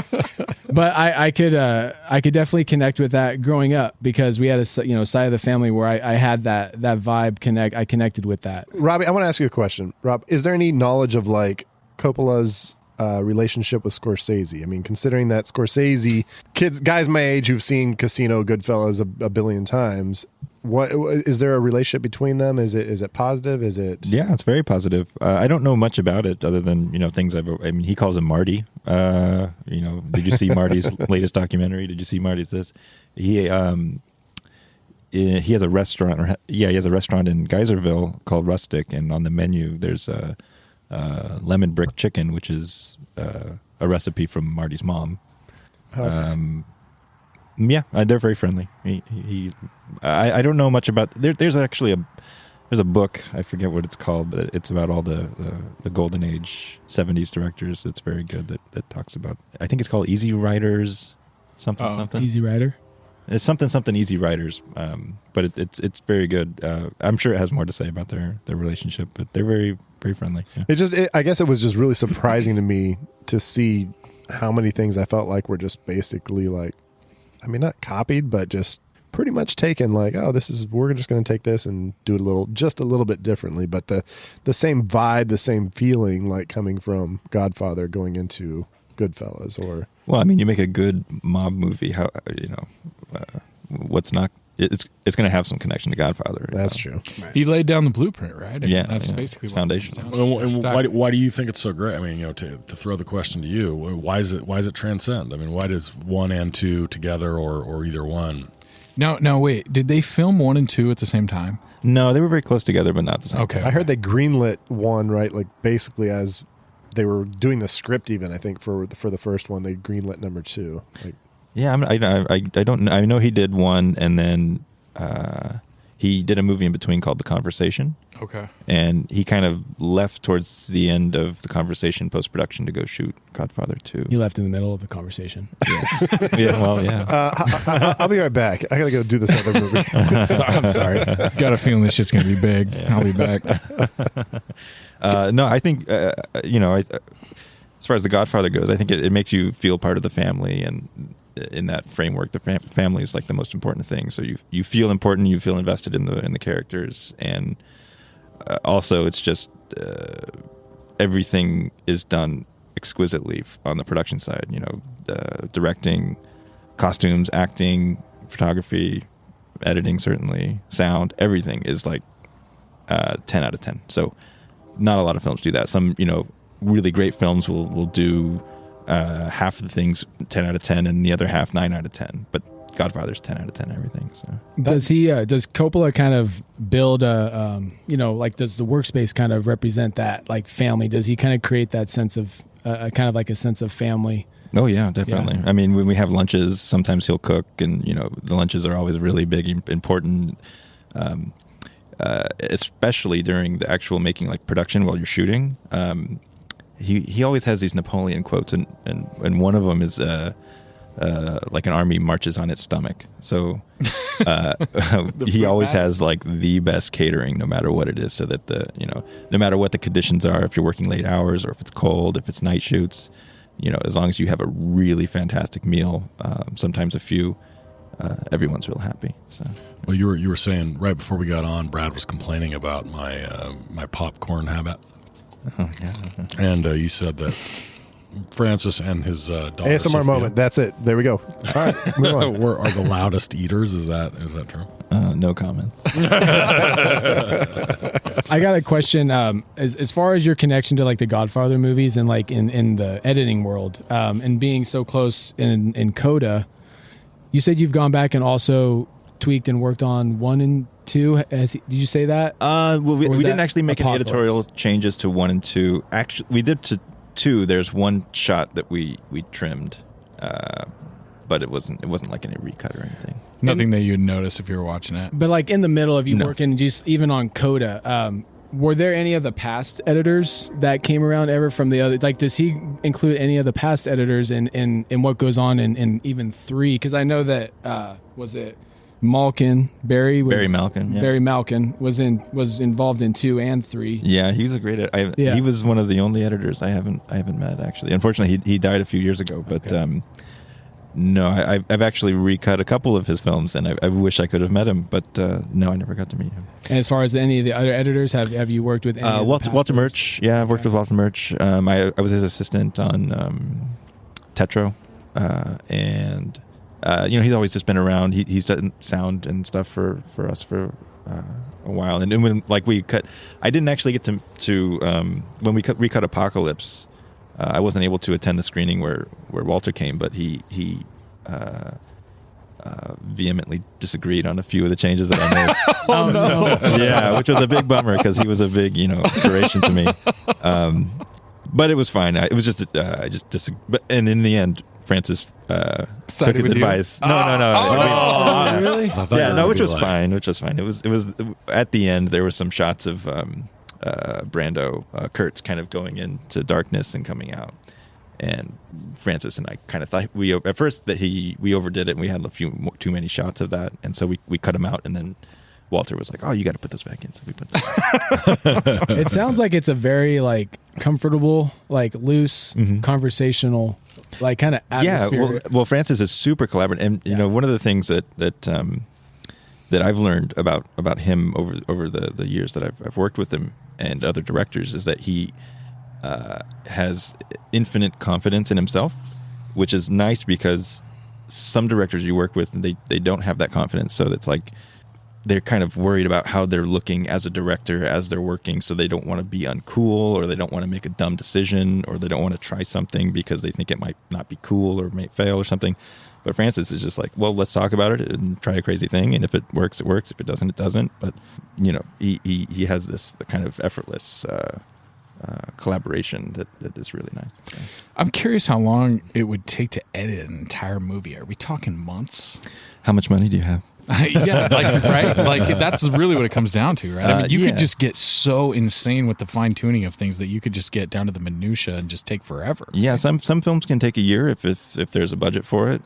but I could definitely connect with that growing up, because we had a side of the family where I had that vibe I connected with that. Robbie, I want to ask you a question. Rob, is there any knowledge of Coppola's relationship with Scorsese? I mean, considering that Scorsese, guys my age who've seen Casino, Goodfellas a billion times, what is there a relationship between them? Is it positive? Is it? Yeah, it's very positive. I don't know much about it other than things he calls him Marty. Did you see Marty's latest documentary? Did you see Marty's this? He has a restaurant. He has a restaurant in Geyserville called Rustic, and on the menu there's a lemon brick chicken, which is a recipe from Marty's mom. Okay. They're very friendly. I don't know much about. There's actually a book, I forget what it's called, but it's about all the golden age 70s directors. It's very good that talks about. I think it's called Easy Riders, something. Easy Rider. It's something Easy Riders, but it's very good. I'm sure it has more to say about their relationship, but they're very, very friendly. Yeah. I guess it was just really surprising to me to see how many things I felt like were just basically not copied, but just pretty much taken. We're just going to take this and do it just a little bit differently, but the same vibe, the same feeling, coming from Godfather going into Goodfellas, or. Well, you make a good mob movie. How what's not? It's going to have some connection to Godfather. That's true. Right. He laid down the blueprint, right? That's basically foundational. And exactly. why do you think it's so great? To throw the question to you, why is it transcend? Why does 1 and 2 together or either one? No, wait. Did they film 1 and 2 at the same time? No, they were very close together, but not the same. Okay. time. I heard they greenlit 1, right? Basically as they were doing the script, even I think for the first one, they greenlit number 2. I don't. I know he did 1, and then he did a movie in between called The Conversation. Okay. And he kind of left towards the end of The Conversation post-production to go shoot Godfather 2. He left in the middle of The Conversation. Yeah. I'll be right back. I gotta go do this other movie. I'm sorry. Got a feeling this shit's gonna be big. Yeah. I'll be back. No, I think as far as The Godfather goes, I think it makes you feel part of the family, and in that framework, the family is the most important thing. So you feel important, you feel invested in the characters, and also it's just everything is done exquisitely on the production side. Directing, costumes, acting, photography, editing, certainly sound. Everything is 10 out of 10. So not a lot of films do that. Some really great films will do half of the things 10 out of 10 and the other half 9 out of 10. But Godfather's 10 out of 10 everything. So does he? Does Coppola kind of build a like does the workspace kind of represent that like family? Does he kind of create that sense of kind of like a sense of family? Oh yeah, definitely. Yeah. I mean, when we have lunches, sometimes he'll cook, and the lunches are always really big, important. Especially during the actual making, like production while you're shooting. He always has these Napoleon quotes, and one of them is like an army marches on its stomach. So he always has like the best catering, no matter what it is, so that no matter what the conditions are, if you're working late hours or if it's cold, if it's night shoots, as long as you have a really fantastic meal, sometimes a few, everyone's real happy. So. Well, you were saying right before we got on, Brad was complaining about my popcorn habit. Oh yeah. And you said that Francis and his daughter ASMR Sophia, moment. That's it. There we go. All right, move on. are the loudest eaters. Is that true? No comment. I got a question. As far as your connection to like the Godfather movies and like in the editing world, and being so close in Coda, you said you've gone back and also tweaked and worked on 1 and 2. Did you say that? Well, we didn't actually make any editorial changes to 1 and 2. Actually, we did to 2. There's one shot that we trimmed, but it wasn't like any recut or anything. Nothing that you'd notice if you were watching it. But like in the middle of you working, just even on Coda, were there any of the past editors that came around ever from the other? Like, does he include any of the past editors in what goes on in even 3? Because I know that was it Malkin Barry Malkin. Yeah. Barry Malkin was involved in 2 and 3. Yeah, he was a great editor. He was one of the only editors I haven't met, actually. Unfortunately, he died a few years ago. But no, I've actually recut a couple of his films, and I wish I could have met him, but no, I never got to meet him. And as far as any of the other editors, have you worked with any Walter Murch? Yeah, I've worked with Walter Murch. I was his assistant on Tetro, and he's always just been around. He's done sound and stuff for us for a while. And when we cut, I didn't actually get to when we recut Apocalypse. I wasn't able to attend the screening where Walter came, but he vehemently disagreed on a few of the changes that I made. Oh no! Yeah, which was a big bummer because he was a big inspiration to me. But it was fine. It was just I just disagreed. And in the end, Francis took his advice. No. Oh, really? Yeah, no, which was fine. It was at the end. There were some shots of Brando, Kurtz kind of going into darkness and coming out, and Francis and I kind of thought at first that we overdid it and we had too many shots of that, and so we cut him out, and then Walter was like, "Oh, you got to put this back in," so we put this back in. It sounds like it's a very like comfortable, like loose, conversational, like kind of atmosphere. Yeah, well, Francis is super collaborative, and one of the things that I've learned about him over the years that I've worked with him and other directors is that he has infinite confidence in himself, which is nice because some directors you work with, they don't have that confidence. So it's like they're kind of worried about how they're looking as a director as they're working. So they don't want to be uncool, or they don't want to make a dumb decision, or they don't want to try something because they think it might not be cool or may fail or something. But Francis is just like, well, let's talk about it and try a crazy thing, and if it works, it works. If it doesn't, it doesn't. But he has this kind of effortless collaboration that is really nice. So. I'm curious how long it would take to edit an entire movie. Are we talking months? How much money do you have? Yeah, right? Like, that's really what it comes down to, right? I mean, you could just get so insane with the fine-tuning of things that you could just get down to the minutia and just take forever. Yeah, some films can take a year if there's a budget for it.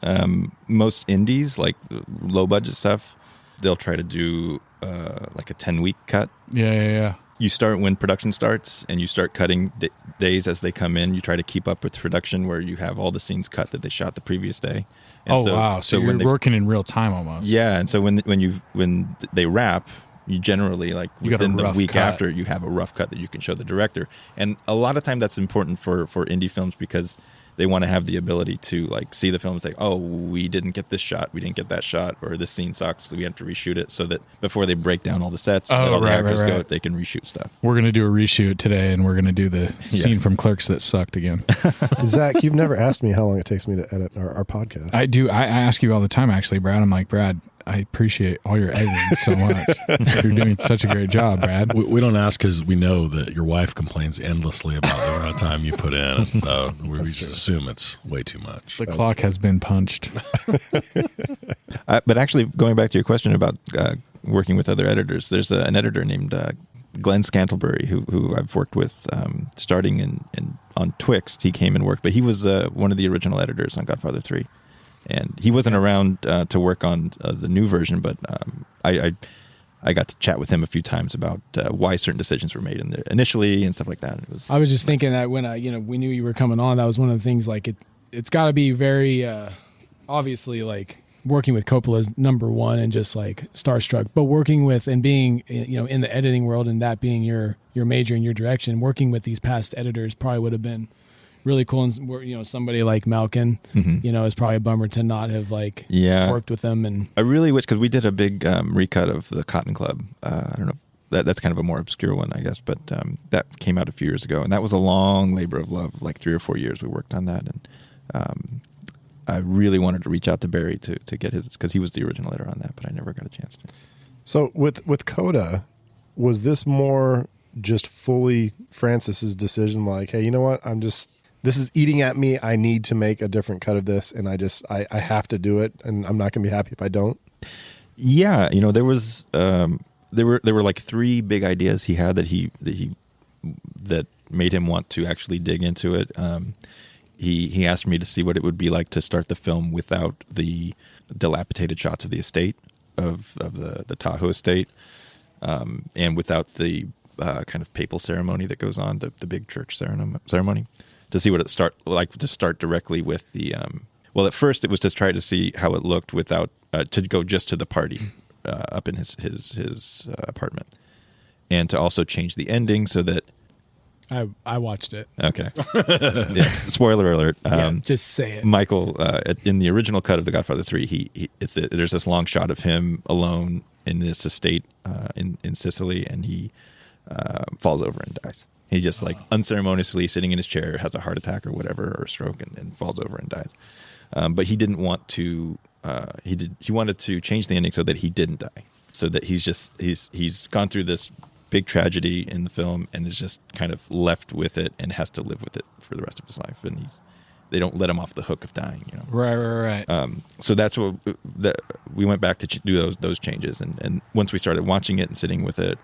Most indies, like low-budget stuff, they'll try to do like a 10-week cut. Yeah. You start when production starts, and you start cutting days as they come in. You try to keep up with production where you have all the scenes cut that they shot the previous day. And wow! So you're working in real time almost. Yeah, and so when they wrap, you generally within the week after you have a rough cut that you can show the director. And a lot of time that's important for indie films because they want to have the ability to like see the film and say, oh, we didn't get this shot, we didn't get that shot, or this scene sucks, so we have to reshoot it, so that before they break down all the sets and let all the actors go, they can reshoot stuff. We're going to do a reshoot today, and we're going to do the scene from Clerks that sucked again. Zach, you've never asked me how long it takes me to edit our podcast. I do. I ask you all the time, actually, Brad. I'm like, Brad, I appreciate all your editing so much. You're doing such a great job, Brad. We don't ask because we know that your wife complains endlessly about the amount of time you put in. And so we just assume it's way too much. The clock has been punched. But actually, going back to your question about working with other editors, there's an editor named Glenn Scantlebury who I've worked with starting on Twixt. He came and worked, but he was one of the original editors on Godfather 3. And he wasn't around to work on the new version, but I got to chat with him a few times about why certain decisions were made in there initially and stuff like that. I was just thinking that when we knew you were coming on, that was one of the things. Like it's got to be very obviously like working with Coppola is number one and just like starstruck. But working with and being in the editing world and that being your major in your direction, working with these past editors probably would have been really cool. And somebody like Malkin, is probably a bummer to not have worked with them. And I really wish, because we did a big recut of the Cotton Club. I don't know. That's kind of a more obscure one, I guess, but that came out a few years ago, and that was a long labor of love. Like 3 or 4 years we worked on that, and I really wanted to reach out to Barry to get his, because he was the original editor on that, but I never got a chance to. So with Coda, was this more just fully Francis's decision? Like, hey, you know what? This is eating at me. I need to make a different cut of this, and I have to do it, and I'm not going to be happy if I don't. Yeah, there was there were like 3 big ideas he had that made him want to actually dig into it. He asked me to see what it would be like to start the film without the dilapidated shots of the estate of the Tahoe estate, and without the kind of papal ceremony that goes on, the big church ceremony. To see what it start directly with the well, at first it was to try to see how it looked without to go just to the party up in his apartment, and to also change the ending so that I watched it. Okay. Yes, spoiler alert. Just say it. Michael, in the original cut of The Godfather 3, there's this long shot of him alone in this estate in Sicily, and he falls over and dies. He just unceremoniously sitting in his chair has a heart attack or whatever, or a stroke, and falls over and dies. But he didn't want to. He wanted to change the ending so that he didn't die. So that he's gone through this big tragedy in the film and is just kind of left with it and has to live with it for the rest of his life. And they don't let him off the hook of dying. Right. So that's what we went back to do those changes. And once we started watching it and sitting with it,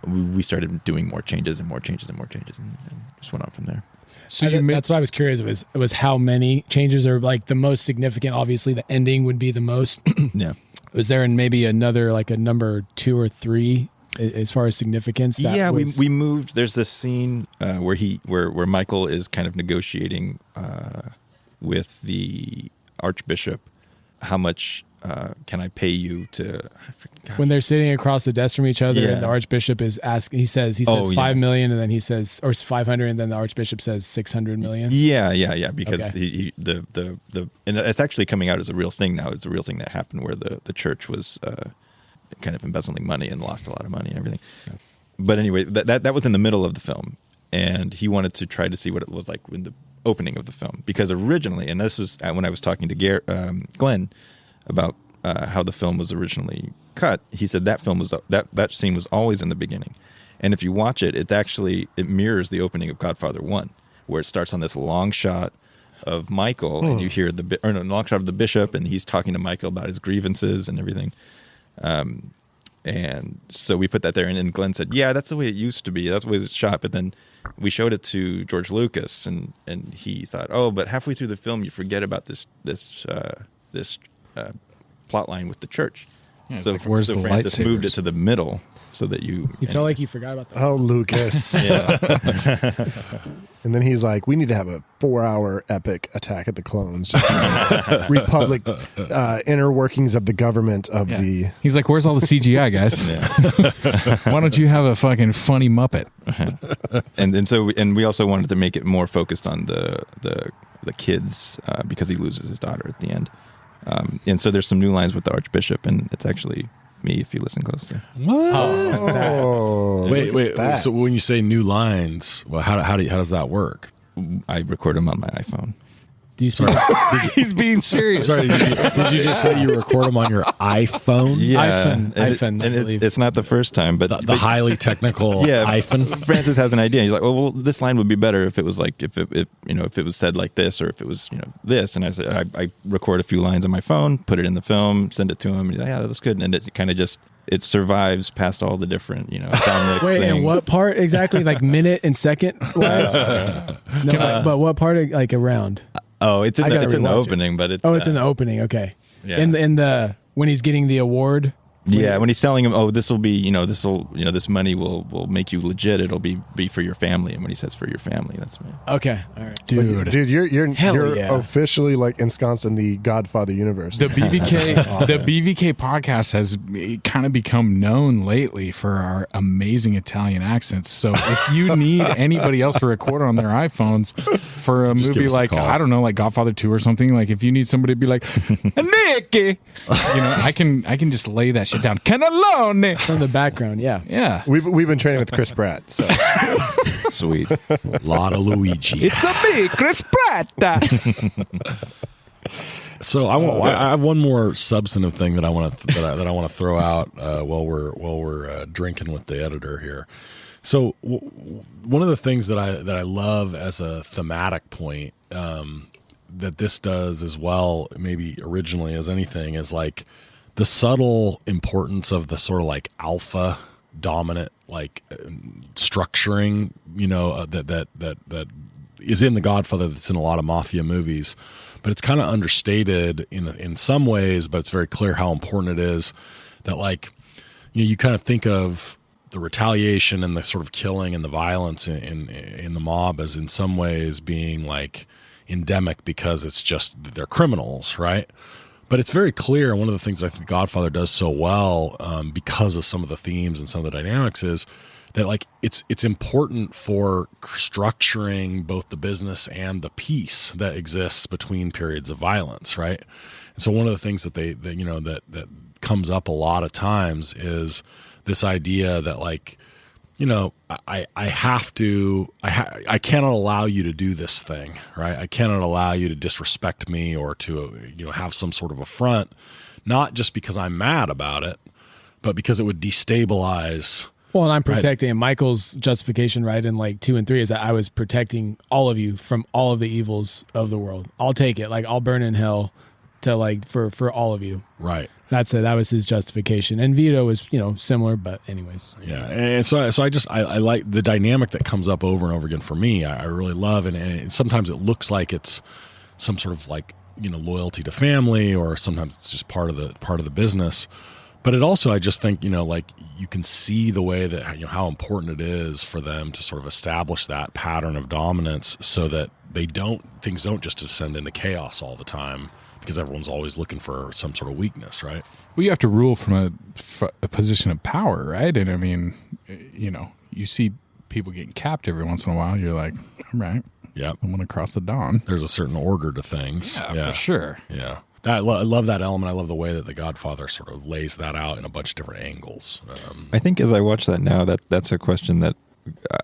we started doing more changes and more changes and more changes, and just went on from there. So that's what I was curious of. It was how many changes are like the most significant. Obviously, the ending would be the most. Yeah. Was there maybe another like a number 2 or 3 as far as significance? We moved. There's this scene where Michael is kind of negotiating with the Archbishop. How much can I pay you to? When they're sitting across the desk from each other, and the Archbishop is asking, he says $5 million, and then he says, or 500, and then the Archbishop says 600 million. Yeah. Because he and it's actually coming out as a real thing now. It's a real thing that happened where the church was kind of embezzling money and lost a lot of money and everything. Yeah. But anyway, that was in the middle of the film, and he wanted to try to see what it was like in the opening of the film, because originally, and this is when I was talking to Glenn about how the film was originally cut, he said that film was that scene was always in the beginning, and if you watch it, it mirrors the opening of Godfather 1, where it starts on this long shot of Michael, and you hear long shot of the bishop, and he's talking to Michael about his grievances and everything. And so we put that there, and then Glenn said, "Yeah, that's the way it used to be. That's the way it's shot." But then we showed it to George Lucas, and he thought, "Oh, but halfway through the film, you forget about this plot line with the church." Yeah, so like, where's the Francis moved lightsabers? it to the middle so that you felt like you forgot about that. Oh, Lucas. yeah. And then he's like, we need to have a 4-hour epic Attack at the Clones. Just Republic inner workings of the government of the... He's like, where's all the CGI, guys? Why don't you have a fucking funny Muppet? and we also wanted to make it more focused on the kids because he loses his daughter at the end. And so there's some new lines with the Archbishop, and it's actually me if you listen closely. What? Oh, Wait. So when you say new lines, well, how does that work? I record them on my iPhone. Do you speak? He's being serious. Sorry, did you just say you record them on your iPhone? iPhone, I and believe. it's not the first time, but The highly technical iPhone. Francis has an idea. He's like, well, this line would be better if it was like if it was said like this, or if it was this. And I said, I record a few lines on my phone, put it in the film, send it to him. And he's like, yeah, that's good. And it kind of just survives past all the different sound mix Wait, things. and what part exactly? Like minute and second wise? But what part? Like around? Oh, it's in the rewatch opening, but it's it's in the opening. Okay. Yeah. In the when he's getting the award. When he's telling him, oh, this will be, this money will make you legit. It'll be for your family. And when he says for your family, that's me. Okay. All right. Dude, you're yeah. officially like ensconced in the Godfather universe. The BVK, Awesome. the BVK podcast has kind of become known lately for our amazing Italian accents. So if you need anybody else to record on their iPhones for a movie like, I don't know, like Godfather 2 or something, like if you need somebody to be like, Nicky, I can just lay that shit down. Cannellone From the background, yeah. Yeah. We've been training with Chris Pratt. So Sweet. A lot of Luigi. It's a me, Chris Pratt. So I have one more substantive thing that I want to throw out while we're drinking with the editor here. So one of the things that I love as a thematic point that this does as well, maybe originally as anything, is like the subtle importance of the sort of like alpha dominant like structuring, that is in The Godfather, that's in a lot of mafia movies, but it's kind of understated in some ways, but it's very clear how important it is that, like, you kind of think of the retaliation and the sort of killing and the violence in the mob as in some ways being like endemic because it's just they're criminals, right? But it's very clear, and one of the things I think Godfather does so well because of some of the themes and some of the dynamics is that, like, it's important for structuring both the business and the peace that exists between periods of violence, right? And so one of the things that that comes up a lot of times is this idea that, like, I cannot allow you to do this thing, right? I cannot allow you to disrespect me or to, have some sort of affront, not just because I'm mad about it, but because it would destabilize. Well, and I'm protecting, and Michael's justification, right, in like 2 and 3 is that I was protecting all of you from all of the evils of the world. I'll take it. Like, I'll burn in hell to, like, for all of you. Right. That's it. That was his justification. And Vito was, similar, but anyways. Yeah. And so I like the dynamic that comes up over and over again for me. I really love, and sometimes it looks like it's some sort of like, loyalty to family, or sometimes it's just part of the business. But it also, I just think, like, you can see the way that, how important it is for them to sort of establish that pattern of dominance so that things don't just descend into chaos all the time, because everyone's always looking for some sort of weakness, right? Well, you have to rule from a position of power, right? And I mean, you see people getting capped every once in a while. You're like, all right, yeah, I'm going to cross the dawn. There's a certain order to things. Yeah, for sure. Yeah. I love that element. I love the way that The Godfather sort of lays that out in a bunch of different angles. I think as I watch that now, that's a question that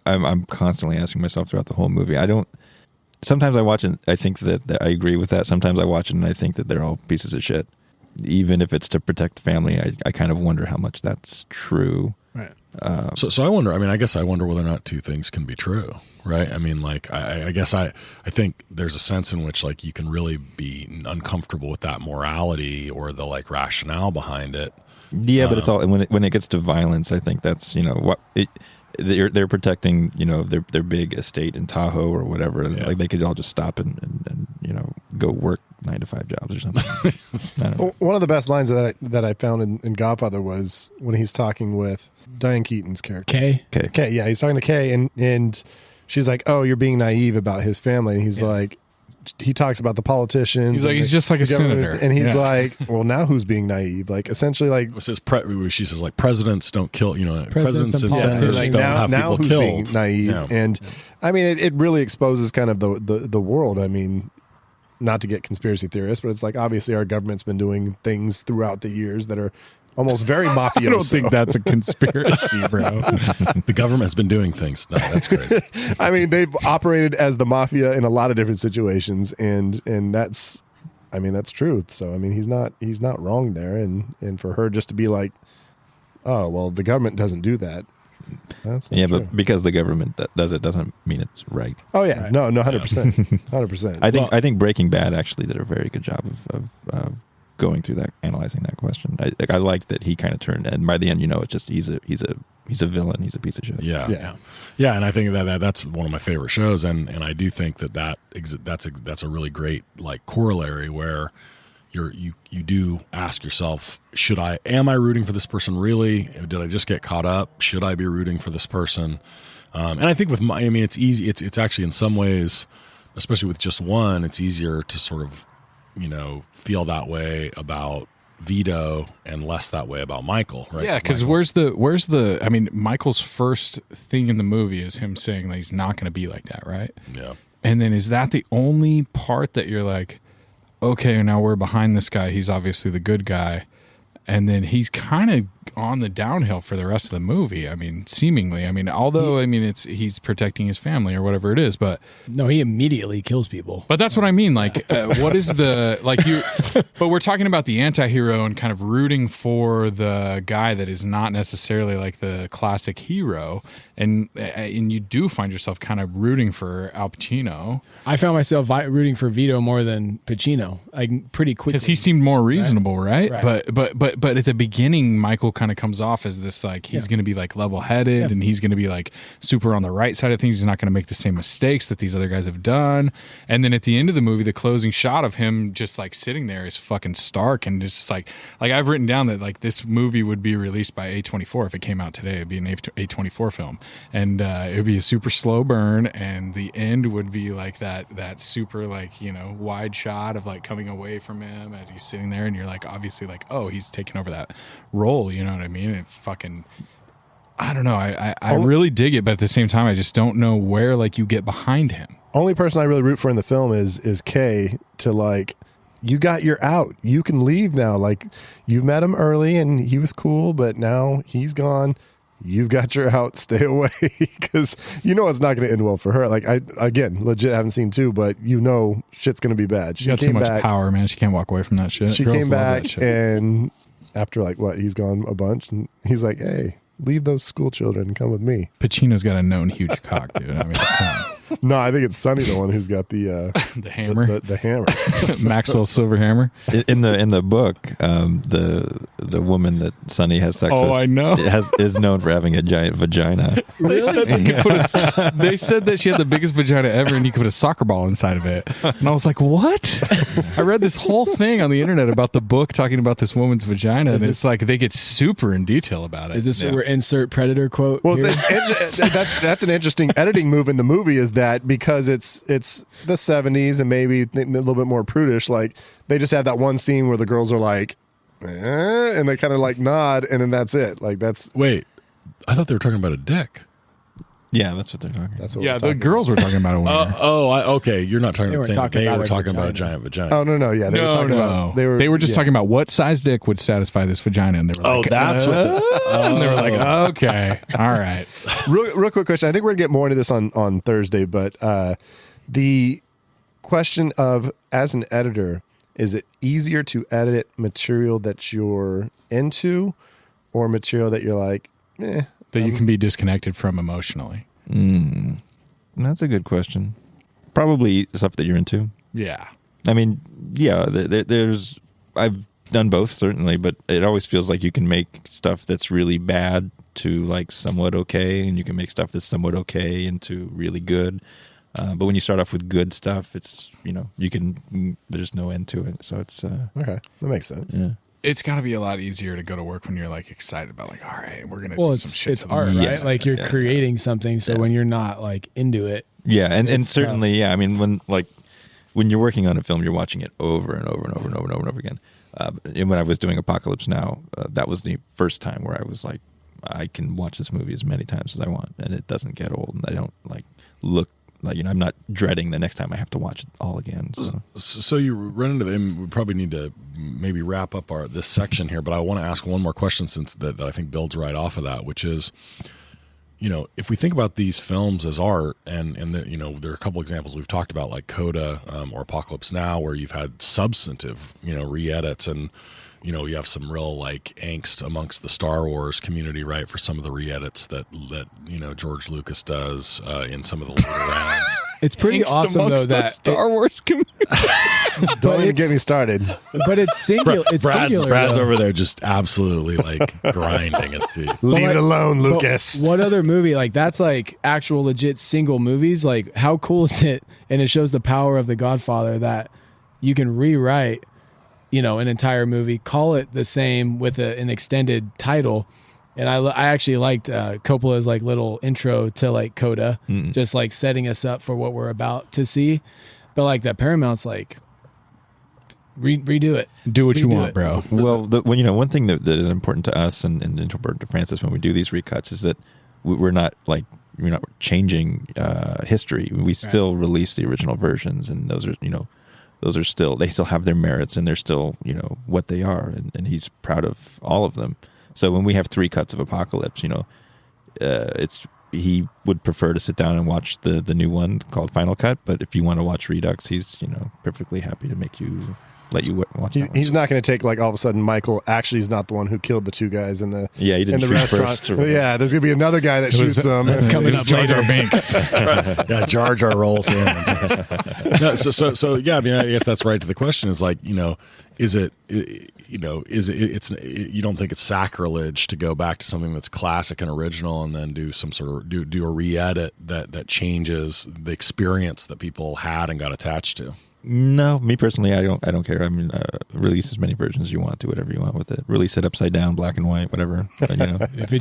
I'm constantly asking myself throughout the whole movie. Sometimes I watch it, I think that I agree with that. Sometimes I watch it and I think that they're all pieces of shit. Even if it's to protect family, I kind of wonder how much that's true. Right. So I wonder, I guess I wonder whether or not two things can be true, right? I mean, like, I guess I think there's a sense in which, like, you can really be uncomfortable with that morality or the, like, rationale behind it. Yeah, but it's all, when it gets to violence, I think that's, they're protecting, their big estate in Tahoe or whatever. Yeah. Like, they could all just stop and go work 9-to-5 jobs or something. I don't know. One of the best lines that I found in Godfather was when he's talking with Diane Keaton's character. Kay. Kay, yeah, he's talking to Kay, and she's like, "Oh, you're being naive about his family." And he's like, he talks about the politicians. He's like, and he's just like a senator, and he's like, "Well, now who's being naive?" Like, essentially, like she says, like, presidents don't kill. Presidents and politicians. senators like don't now, have people who's killed. being naive? Yeah. And I mean, it really exposes kind of the world. I mean, not to get conspiracy theorists, but it's like obviously our government's been doing things throughout the years that are almost very mafioso. I don't think that's a conspiracy, bro. The government has been doing things. No, that's crazy. I mean, they've operated as the mafia in a lot of different situations, and that's, I mean, that's truth. So I mean, he's not wrong there, and for her just to be like, oh well, the government doesn't do that. That's not true. But because the government does it doesn't mean it's right. Oh yeah, right. No, 100%, 100%. I think Breaking Bad actually did a very good job of going through that, analyzing that question. I liked that he kind of turned, and by the end, it's just he's a villain. He's a piece of shit. Yeah. And I think that's one of my favorite shows, and I do think that's a really great like corollary where you do ask yourself, am I rooting for this person really? Did I just get caught up? Should I be rooting for this person? And I think it's easy. It's actually in some ways, especially with just one, it's easier to sort of feel that way about Vito and less that way about Michael, right? Yeah, because where's the? I mean, Michael's first thing in the movie is him saying that he's not going to be like that, right? Yeah. And then is that the only part that you're like, okay, now we're behind this guy. He's obviously the good guy. And then he's kind of on the downhill for the rest of the movie. I mean, seemingly. I mean, although he's protecting his family or whatever it is, but no, he immediately kills people. But that's what I mean. Like, what is the like you? But we're talking about the anti-hero and kind of rooting for the guy that is not necessarily like the classic hero, and you do find yourself kind of rooting for Al Pacino. I found myself rooting for Vito more than Pacino, like pretty quickly, because he seemed more reasonable, right? Right. But at the beginning, Michael kind of comes off as this like he's going to be like level-headed and he's going to be like super on the right side of things. He's not going to make the same mistakes that these other guys have done. And then at the end of the movie, the closing shot of him just like sitting there is fucking stark, and just like I've written down that like this movie would be released by A24 if it came out today. It'd be an A24 film, and it would be a super slow burn, and the end would be like that super like wide shot of like coming away from him as he's sitting there, and you're like obviously like, oh, he's taking over that role, you know what I mean? And fucking, I don't know, I really dig it, but at the same time I just don't know where like you get behind him. Only person I really root for in the film is Kay, to like, you got your out, you can leave now, like you met him early and he was cool, but now he's gone, you've got your out, stay away, because it's not going to end well for her. Like, I again legit haven't seen 2, but shit's going to be bad. She got too much power, man. She can't walk away from that shit. She Girls came love back, that shit. and after like what, he's gone a bunch, and he's like, hey, leave those school children and come with me. Pacino's got a known huge cock, dude. I mean, come on. No, I think it's Sonny, the one who's got the The hammer, the hammer. Maxwell's silver hammer. In the book, the woman that Sonny has sex with, I know, is known for having a giant vagina. They said they said that she had the biggest vagina ever, and you could put a soccer ball inside of it. And I was like, what? I read this whole thing on the internet about the book talking about this woman's vagina, and it's like they get super in detail about it. Is this where we insert Predator quote? Well, that's an interesting editing move in the movie, is that because it's the 70s and maybe a little bit more prudish, like they just have that one scene where the girls are like, and they kind of like nod, and then that's it. Like wait, I thought they were talking about a dick. Yeah, that's what they're talking about. That's what yeah, the girls were talking about a wiener. Okay. You're not talking about They they were were talking about a vagina. giant vagina. Oh no, yeah, they were talking about they were just talking about what size dick would satisfy this vagina, and they were like, that's what. and they were like, okay, all right. Real quick question. I think we're gonna get more into this on Thursday, but the question of, as an editor, is it easier to edit material that you're into, or material that you're like, That you can be disconnected from emotionally. That's a good question. Probably stuff that you're into. Yeah. I mean, yeah, there's I've done both, certainly, but it always feels like you can make stuff that's really bad to like somewhat okay, and you can make stuff that's somewhat okay into really good. But when you start off with good stuff, it's there's no end to it. So it's Okay, that makes sense. yeah. It's got to be a lot easier to go to work when you're like excited about like, all right, we're gonna do some shit. It's to art, Yes. right? Like you're creating something. So when you're not like into it, And certainly, yeah. I mean, when you're working on a film, you're watching it over and over and over and over and over and over again. And when I was doing Apocalypse Now, that was the first time where I was like, I can watch this movie as many times as I want, and it doesn't get old, and I don't look like I'm not dreading the next time I have to watch it all again. So you run into them. We probably need to maybe wrap up this section here, but I want to ask one more question since that I think builds right off of that, which is, if we think about these films as art, and there are a couple examples we've talked about, like Coda or Apocalypse Now, where you've had substantive, re-edits, and you have some real like angst amongst the Star Wars community, right, for some of the re-edits that George Lucas does in some of the later rounds. it's pretty awesome though that Star Wars community. Don't even get me started. But it's singular. It's singular. Brad's though. over there just absolutely like grinding his teeth. Leave it alone, But Lucas. what other movie like that's like actual legit single movies? Like how cool is it? And it shows the power of the Godfather that you can rewrite, an entire movie, call it the same with an extended title. And I actually liked Coppola's like little intro to like Coda, just like setting us up for what we're about to see. But like that Paramount's like redo it, Do what you Redo want, it. bro. Well, one thing that is important to us and important to Francis when we do these recuts is that we're not changing history. We still release the original versions, and those are still, they still have their merits, and they're still what they are, and he's proud of all of them. So when we have 3 cuts of Apocalypse, he would prefer to sit down and watch the new one called Final Cut. But if you want to watch Redux, he's perfectly happy to let you watch that one. He's not going to take like all of a sudden Michael actually is not the one who killed the 2 guys in the he didn't in the shoot restaurant. first or whatever. Yeah, there's going to be another guy that shoots them. Coming up Jar Jar Binks. Yeah, Jar Jar rolls in. No, so yeah. I mean, I guess that's right to the question. Is like, is it it's you don't think it's sacrilege to go back to something that's classic and original and then do some sort of do a re-edit that changes the experience that people had and got attached to? No, me personally, I don't care. I mean, release as many versions as you want, do whatever you want with it. Release it upside down, black and white, whatever. But, if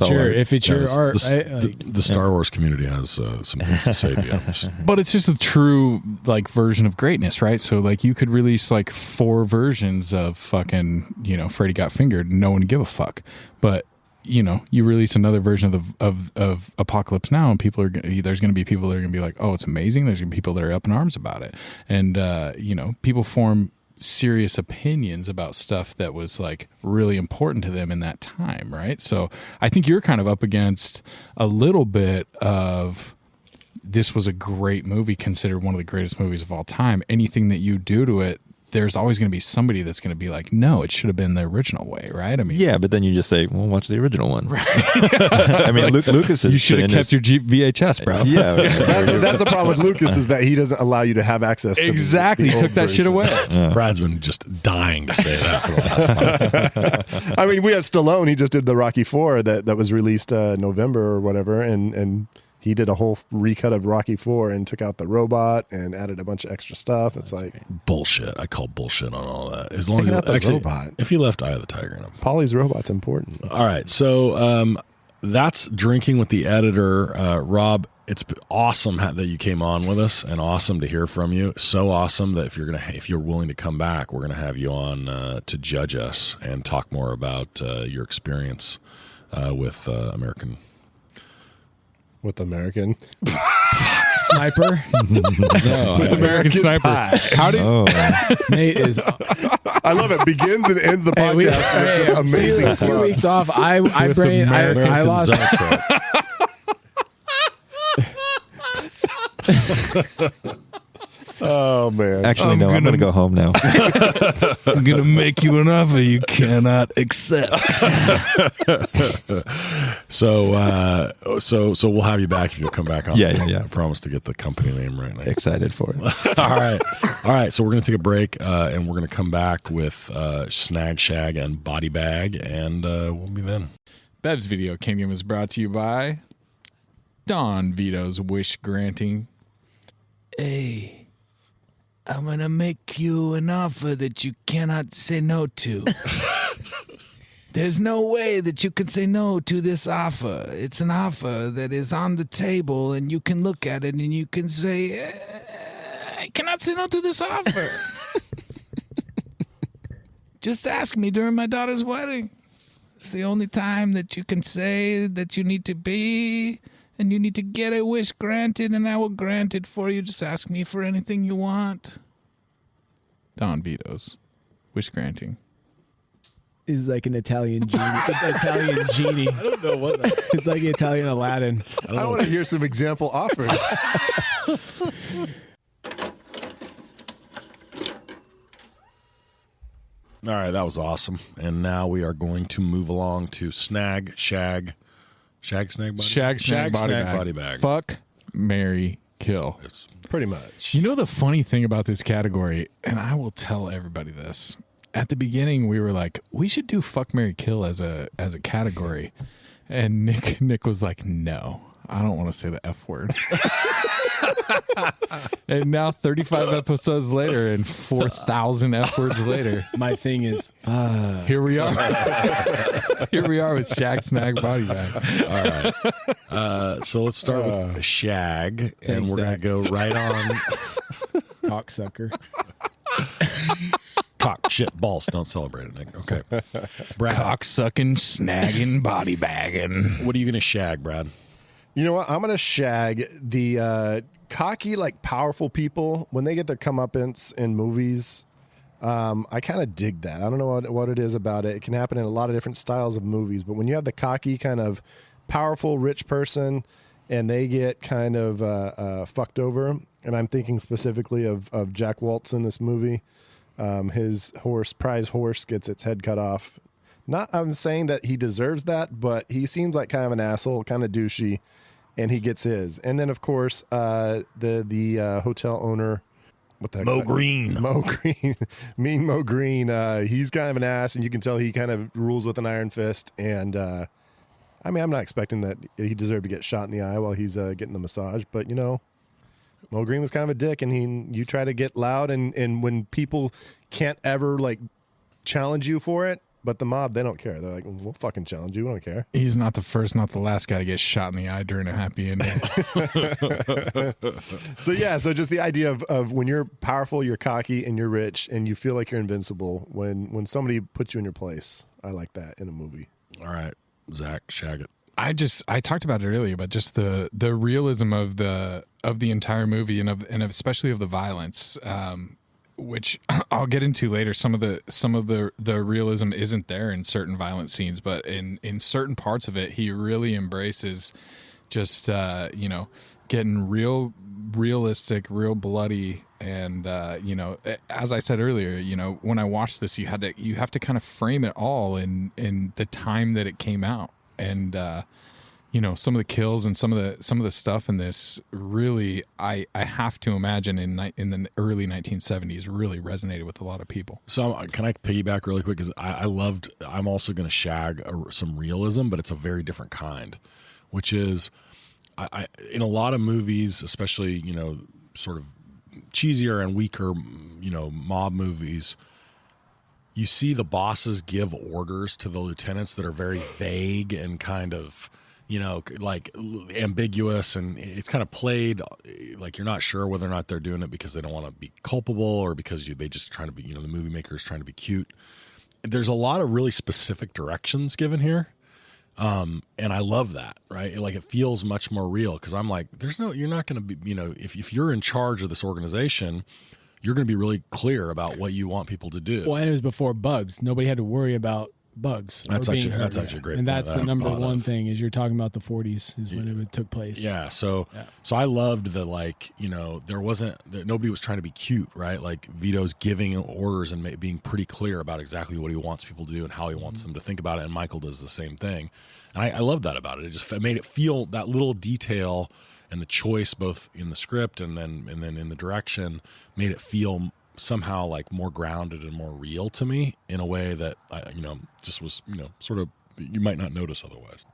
it's your art, The Star Wars community has some things to say to you. But it's just a true like version of greatness, right? So like you could release like 4 versions of fucking Freddy Got Fingered, and no one would give a fuck. But you release another version of Apocalypse Now, and there's going to be people that are going to be like, oh, it's amazing. There's going to be people that are up in arms about it, and people form serious opinions about stuff that was like really important to them in that time, right? So I think you're kind of up against a little bit of, this was a great movie, considered one of the greatest movies of all time. Anything that you do to it, there's always going to be somebody that's going to be like, no, it should have been the original way, right? I mean, yeah, but then you just say, well, watch the original one. Right. I mean, Lucas is... You should have kept your VHS, bro. Yeah. That's the problem with Lucas, is that he doesn't allow you to have access to Exactly. the He took that shit away. Brad's been just dying to say that for the last 5 minutes. I mean, we have Stallone. He just did the Rocky IV that was released November or whatever, and he did a whole recut of Rocky IV and took out the robot and added a bunch of extra stuff. It's like Bullshit. I call bullshit on all that. As long Taking as out the robot. if you left Eye of the Tiger in him. Polly's robot's important. All right, so that's Drinking with the Editor. Rob, it's awesome that you came on with us, and awesome to hear from you. So awesome that if you're willing to come back, we're gonna have you on to judge us and talk more about your experience with American. With American Sniper. With American Sniper. How did Nate is. I love it. Begins and ends the podcast with just amazing A few weeks flops. off. I lost. Oh man! Actually, no, I'm going to go home now. I'm gonna make you an offer you cannot accept. So we'll have you back if you'll come back on. Yeah. I promise to get the company name right. Nice. Excited for it. All right. So we're gonna take a break, and we're gonna come back with Snag Shag and Body Bag, and we'll be then. Bev's Video Kingdom is brought to you by Don Vito's Wish Granting. Hey, I'm going to make you an offer that you cannot say no to. There's no way that you can say no to this offer. It's an offer that is on the table, and you can look at it and you can say, I cannot say no to this offer. Just ask me during my daughter's wedding. It's the only time that you can say that you need to be, and you need to get a wish granted, and I will grant it for you. Just ask me for anything you want. Don Vito's wish granting. Is like an Italian genie. Italian genie. I don't know what that It's like Italian Aladdin. I want to hear some example offers. All right, that was awesome. And now we are going to move along to Snag, Snag Body Bag. Fuck, marry, kill. It's Pretty much. You know the funny thing about this category, and I will tell everybody this. At the beginning, we were like, we should do fuck, marry, kill as a category. And Nick was like, no, I don't want to say the F word. And now 35 episodes later and 4,000 F words later, My thing is, fuck. here we are. Here we are with Shag Snag Body Bag. all right. So let's start with Shag, and Thanks, we're going to Zach. go right on Cocksucker. cock, shit, balls. Don't celebrate it, Nick. Okay. Brad, Cocksucking, snagging, body bagging. what are you going to shag, Brad? You know what? I'm going to shag the cocky, like powerful people when they get their comeuppance in movies. I kind of dig that. I don't know what it is about it. It can happen in a lot of different styles of movies, but when you have the cocky kind of powerful, rich person and they get kind of fucked over, and I'm thinking specifically of Jack Waltz in this movie. His prize horse gets its head cut off. Not, I'm saying that he deserves that, but he seems like kind of an asshole, kind of douchey, and he gets his. And then, of course, the hotel owner, what the heck? Mo Green. Mo Green, mean Mo Green. He's kind of an ass, and you can tell he kind of rules with an iron fist. And I mean, I'm not expecting that he deserved to get shot in the eye while he's getting the massage, but you know. Mo Green was kind of a dick, and you try to get loud, and when people can't ever like challenge you for it, but the mob, they don't care. They're like, we'll fucking challenge you. We don't care. He's not the first, not the last guy to get shot in the eye during a happy ending. So just the idea of when you're powerful, you're cocky, and you're rich, and you feel like you're invincible. When somebody puts you in your place, I like that in a movie. All right, Zach, shag it. I talked about it earlier, but just the realism of the entire movie and especially of the violence, which I'll get into later. Some of the realism isn't there in certain violent scenes, but in certain parts of it, he really embraces just getting realistic, real bloody, and as I said earlier, when I watched this, you have to kind of frame it all in the time that it came out. And some of the kills and some of the stuff in this really, I have to imagine in the early 1970s really resonated with a lot of people. So can I piggyback really quick? Because I'm also going to shag some realism, but it's a very different kind, which is I in a lot of movies, especially sort of cheesier and weaker mob movies, you see the bosses give orders to the lieutenants that are very vague and kind of, like ambiguous, and it's kind of played like you're not sure whether or not they're doing it because they don't want to be culpable or because they just trying to be, the movie maker is trying to be cute. There's a lot of really specific directions given here. And I love that, right? Like it feels much more real because I'm like, you're not going to be, if you're in charge of this organization, you're going to be really clear about what you want people to do. Well, and it was before bugs. Nobody had to worry about bugs. That's or actually being hurt. a great And point. that's the number one thing is you're talking about the 40s is when it took place. Yeah. So I loved that, nobody was trying to be cute, right? Like Vito's giving orders and being pretty clear about exactly what he wants people to do and how he wants them to think about it. And Michael does the same thing. And I love that about it. It just made it feel that little detail and the choice both in the script and then in the direction made it feel somehow like more grounded and more real to me in a way that I just was sort of you might not notice otherwise.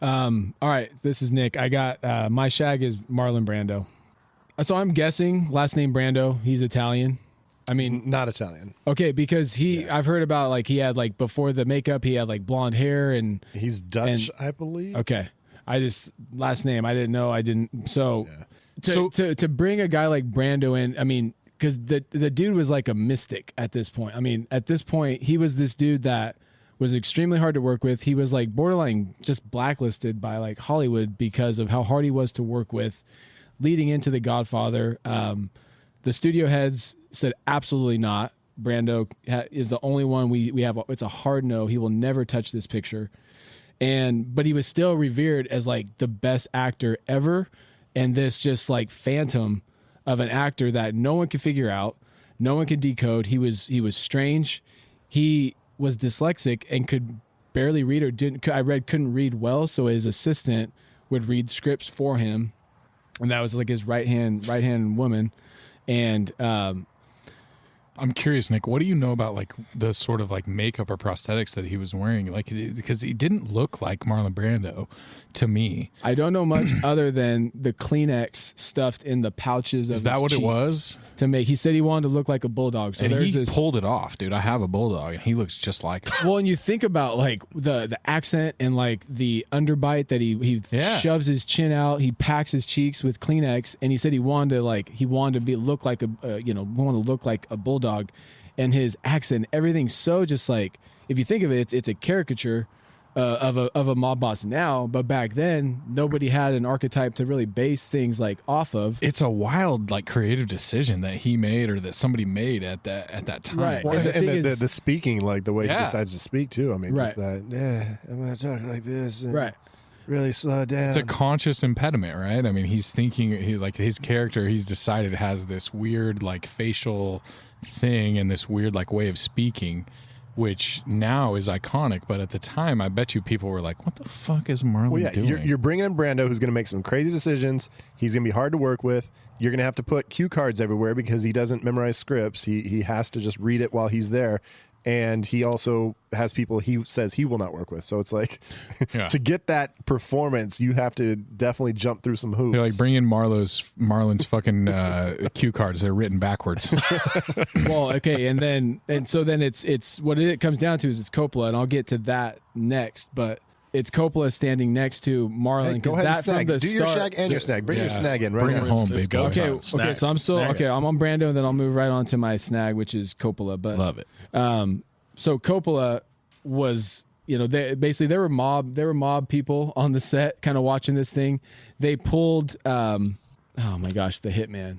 All right, this is Nick. I got my shag is Marlon Brando. So I'm guessing last name Brando. He's Italian. I mean, Not Italian. okay, because I've heard about like he had like before the makeup, he had like blonde hair and He's Dutch, I believe. okay. I just last name I didn't know. I didn't. So Yeah. to bring a guy like Brando in, I mean, because the dude was like a mystic at this point. I mean, at this point, he was this dude that was extremely hard to work with. He was like borderline just blacklisted by like Hollywood because of how hard he was to work with. Leading into The Godfather, the studio heads said absolutely not. Brando is the only one we have. It's a hard no. He will never touch this picture. But he was still revered as like the best actor ever, and this just like phantom of an actor that no one could figure out, no one could decode. He was strange. He was dyslexic and could barely read or couldn't read well, so his assistant would read scripts for him, and that was like his right hand woman. And I'm curious, Nick, what do you know about like the sort of like makeup or prosthetics that he was wearing? Like, because he didn't look like Marlon Brando to me. I don't know much other than the Kleenex stuffed in the pouches of Is that his what it cheeks was? to make. He said he wanted to look like a bulldog. So And there's he this pulled it off, dude. I have a bulldog, and he looks just like him. Well, and you think about like the accent and like the underbite that he Yeah. shoves his chin out, he packs his cheeks with Kleenex, and he said he wanted to look like a bulldog, and his accent, everything's so just like, if you think of it, it's a caricature of a mob boss now, but back then nobody had an archetype to really base things like off of. It's a wild, like, creative decision that he made or that somebody made at that time. Right. Well, And the and thing the is- speaking, like the way Yeah. he decides to speak too. I mean, Right. just that. I'm going to talk like this. And Right. Really slow down. It's a conscious impediment, right? I mean, he's thinking, his character, he's decided has this weird, like, facial thing and this weird, like, way of speaking, which now is iconic. But at the time, I bet you people were like, what the fuck is Marlon Well, yeah, doing? you're bringing in Brando, who's going to make some crazy decisions. He's going to be hard to work with. You're going to have to put cue cards everywhere because he doesn't memorize scripts. He has to just read it while he's there. And he also has people he says he will not work with. So it's like, Yeah. to get that performance, you have to definitely jump through some hoops. They're like, bring in Marlon's fucking cue cards. They're written backwards. Well, okay, and so then it's what it comes down to is it's Coppola, and I'll get to that next, but it's Coppola standing next to Marlon. Hey, go 'cause ahead and that from snag. the Do your start- shag and your snag. Bring your Yeah. snag in right Bring now. it home, It's baby. go Okay, time. okay, Snag- so I'm still snag it. okay. I'm on Brando, and then I'll move right on to my snag, which is Coppola. But Love it. so Coppola was, there were mob people on the set, kind of watching this thing. They pulled, oh my gosh, the hitman,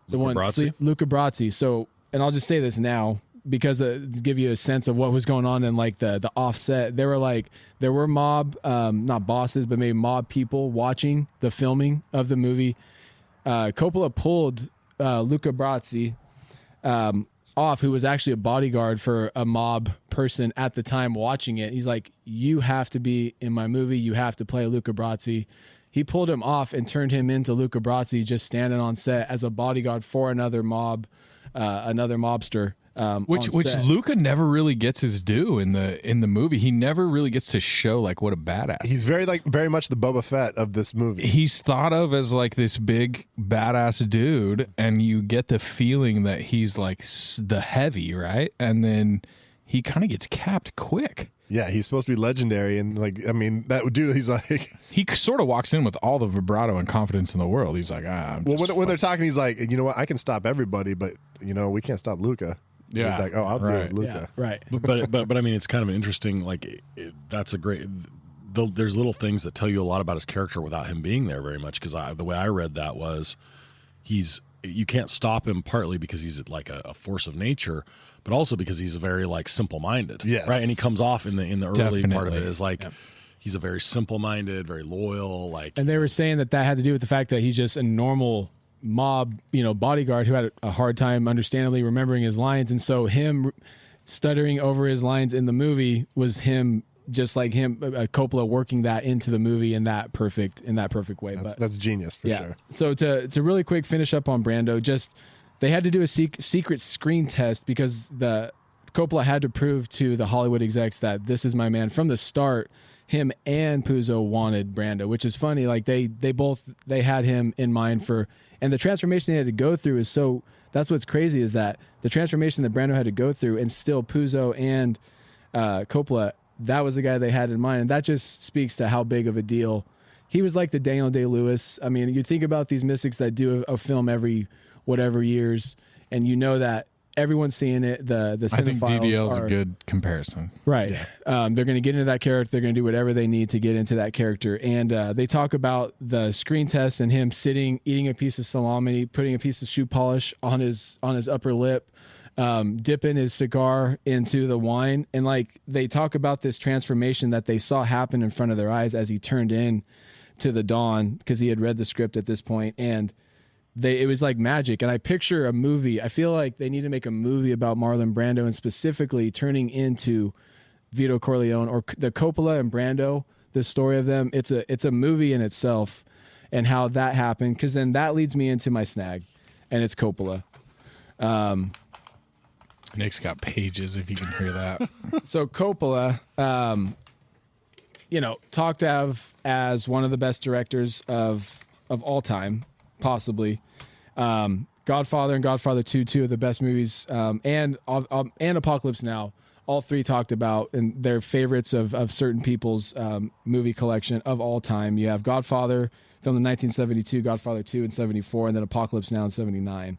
Luca Brasi? Luca Brasi. So, and I'll just say this now because to give you a sense of what was going on in like the offset. There were mob, not bosses, but maybe mob people watching the filming of the movie. Coppola pulled Luca Brasi off, who was actually a bodyguard for a mob person at the time watching it. He's like, you have to be in my movie. You have to play Luca Brasi. He pulled him off and turned him into Luca Brasi, just standing on set as a bodyguard for another mobster. Which on set. Luca never really gets his due in the movie. He never really gets to show like what a badass. He's very much the Boba Fett of this movie. He's thought of as like this big badass dude, and you get the feeling that he's like the heavy, right? And then he kind of gets capped quick. Yeah, he's supposed to be legendary, and that dude. He's like, He sort of walks in with all the vibrato and confidence in the world. He's like, when they're talking, he's like, you know what? I can stop everybody, but we can't stop Luca. Yeah, he's like, oh, I'll do right. it, Luca. Yeah, right. but I mean, it's kind of an interesting, like, that's a great, there's little things that tell you a lot about his character without him being there very much. Because the way I read that was you can't stop him partly because he's like a force of nature, but also because he's very like simple-minded. Yes. Right. And he comes off in the early part of it Definitely. as like, he's a very simple-minded, very loyal, like, And they were saying that had to do with the fact that he's just a normal mob, bodyguard who had a hard time understandably remembering his lines. And so him stuttering over his lines in the movie was him, just like him, Coppola working that into the movie in that perfect way. That's genius for sure. So to really quick finish up on Brando, they had to do a secret screen test because Coppola had to prove to the Hollywood execs that this is my man from the start. him and Puzo wanted Brando, which is funny. Like they had him in mind for, and the transformation they had to go through is so. That's what's crazy is that the transformation that Brando had to go through, and still Puzo and Coppola, that was the guy they had in mind, and that just speaks to how big of a deal he was. Like the Daniel Day-Lewis. I mean, you think about these mystics that do a film every whatever years, and you know that everyone's seeing it. The cinephiles I think DDL is a good comparison, right? Yeah. They're going to get into that character. They're going to do whatever they need to get into that character. And they talk about the screen test and him sitting, eating a piece of salami, putting a piece of shoe polish on his upper lip, dipping his cigar into the wine, and like they talk about this transformation that they saw happen in front of their eyes as he turned in to the Don, because he had read the script at this point, and it was like magic. And I picture a movie. I feel like they need to make a movie about Marlon Brando, and specifically turning into Vito Corleone, or the Coppola and Brando, the story of them. It's a movie in itself, and how that happened, because then that leads me into my snag, and it's Coppola. Nick's got pages, if you can hear that. So Coppola, talked of as one of the best directors of all time, possibly. Godfather and Godfather 2, two of the best movies, and Apocalypse Now, all three talked about, and they're favorites of certain people's movie collection of all time. You have Godfather, filmed in 1972, Godfather 2 in 74, and then Apocalypse Now in 79.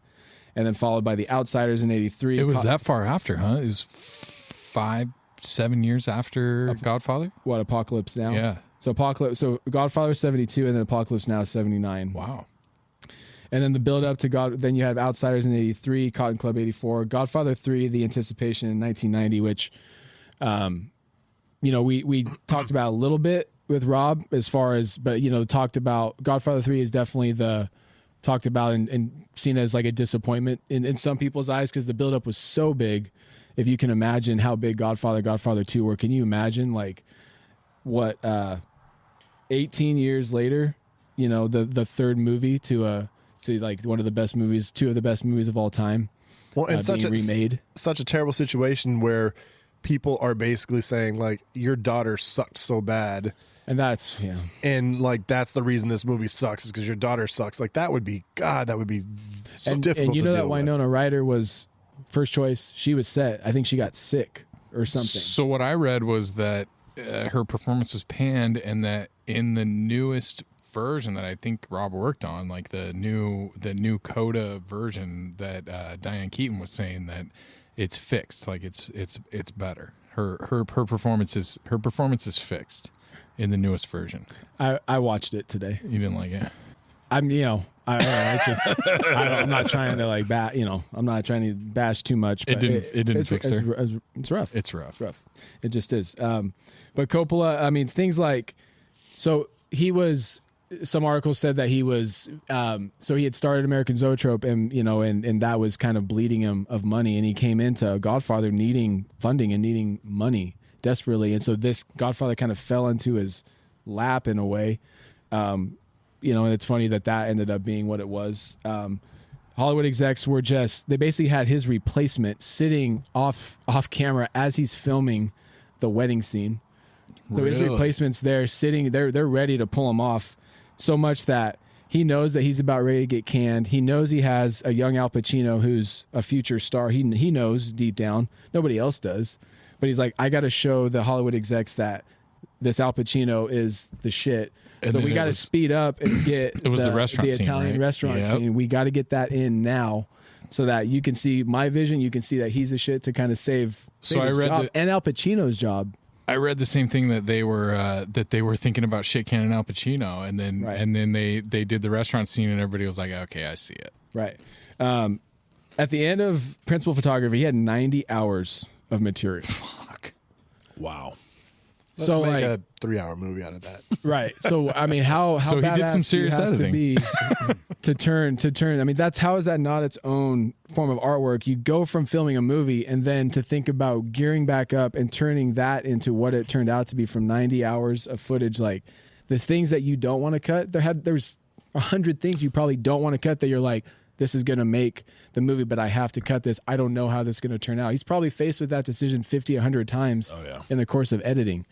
And then followed by The Outsiders in 83. It was that far after, huh? It was 5-7 years after Godfather? What, Apocalypse Now? Yeah. So Godfather 72, and then Apocalypse Now 79. Wow. And then the build up to then you have Outsiders in 83, Cotton Club 84, Godfather 3, The Anticipation in 1990, which, we talked about a little bit with Rob as far as, but, talked about Godfather 3 is definitely talked about and seen as like a disappointment in some people's eyes, because the buildup was so big. If you can imagine how big Godfather 2 were, can you imagine like what 18 years later, the third movie to like one of the best movies, two of the best movies of all time, well, and remade. Such a terrible situation where people are basically saying like, your daughter sucked so bad. And that's, yeah. And like, that's the reason this movie sucks, is because your daughter sucks. Like, that would be so difficult. And you know to that deal Winona Ryder was first choice. She was set. I think she got sick or something. So what I read was that her performance was panned, and that in the newest version that I think Rob worked on, like the new Coda version, that Diane Keaton was saying that it's fixed. Like it's better. Her performance is fixed in the newest version. I watched it today. You didn't like it? I'm not trying to like I'm not trying to bash too much. But it didn't fix her. It's rough. It's rough. It just is. But Coppola, I mean, things like, so he was. Some articles said that he was. So he had started American Zoetrope, and that was kind of bleeding him of money, and he came into Godfather needing funding and needing money desperately, and so this Godfather kind of fell into his lap in a way. And it's funny that ended up being what it was. Hollywood execs were they basically had his replacement sitting off camera as he's filming the wedding scene. So Really? His replacement's there sitting, they're ready to pull him off, so much that he knows that he's about ready to get canned. He knows he has a young Al Pacino who's a future star. He knows deep down. Nobody else does. But he's like, I got to show the Hollywood execs that this Al Pacino is the shit. And so then we got to speed up and get the restaurant scene, Italian right? restaurant Yep. scene. We got to get that in now, so that you can see my vision. You can see that he's the shit to kind of save So I his read job and Al Pacino's job. I read the same thing, that they were thinking about shit canning Al Pacino, and then Right. and then they did the restaurant scene, and everybody was like, okay, I see it. Right. At the end of principal photography, he had 90 hours of material. Fuck. Wow. Let's So, make like- a 3-hour movie out of that. Right. So I mean, how So he did badass some do serious you have editing. to be to turn. I mean, how is that not its own form of artwork? You go from filming a movie and then to think about gearing back up and turning that into what it turned out to be from 90 hours of footage. Like the things that you don't want to cut. There's 100 things you probably don't want to cut that you're like, this is going to make the movie, but I have to cut this. I don't know how this is going to turn out. He's probably faced with that decision 50, 100 times Oh, yeah. in the course of editing.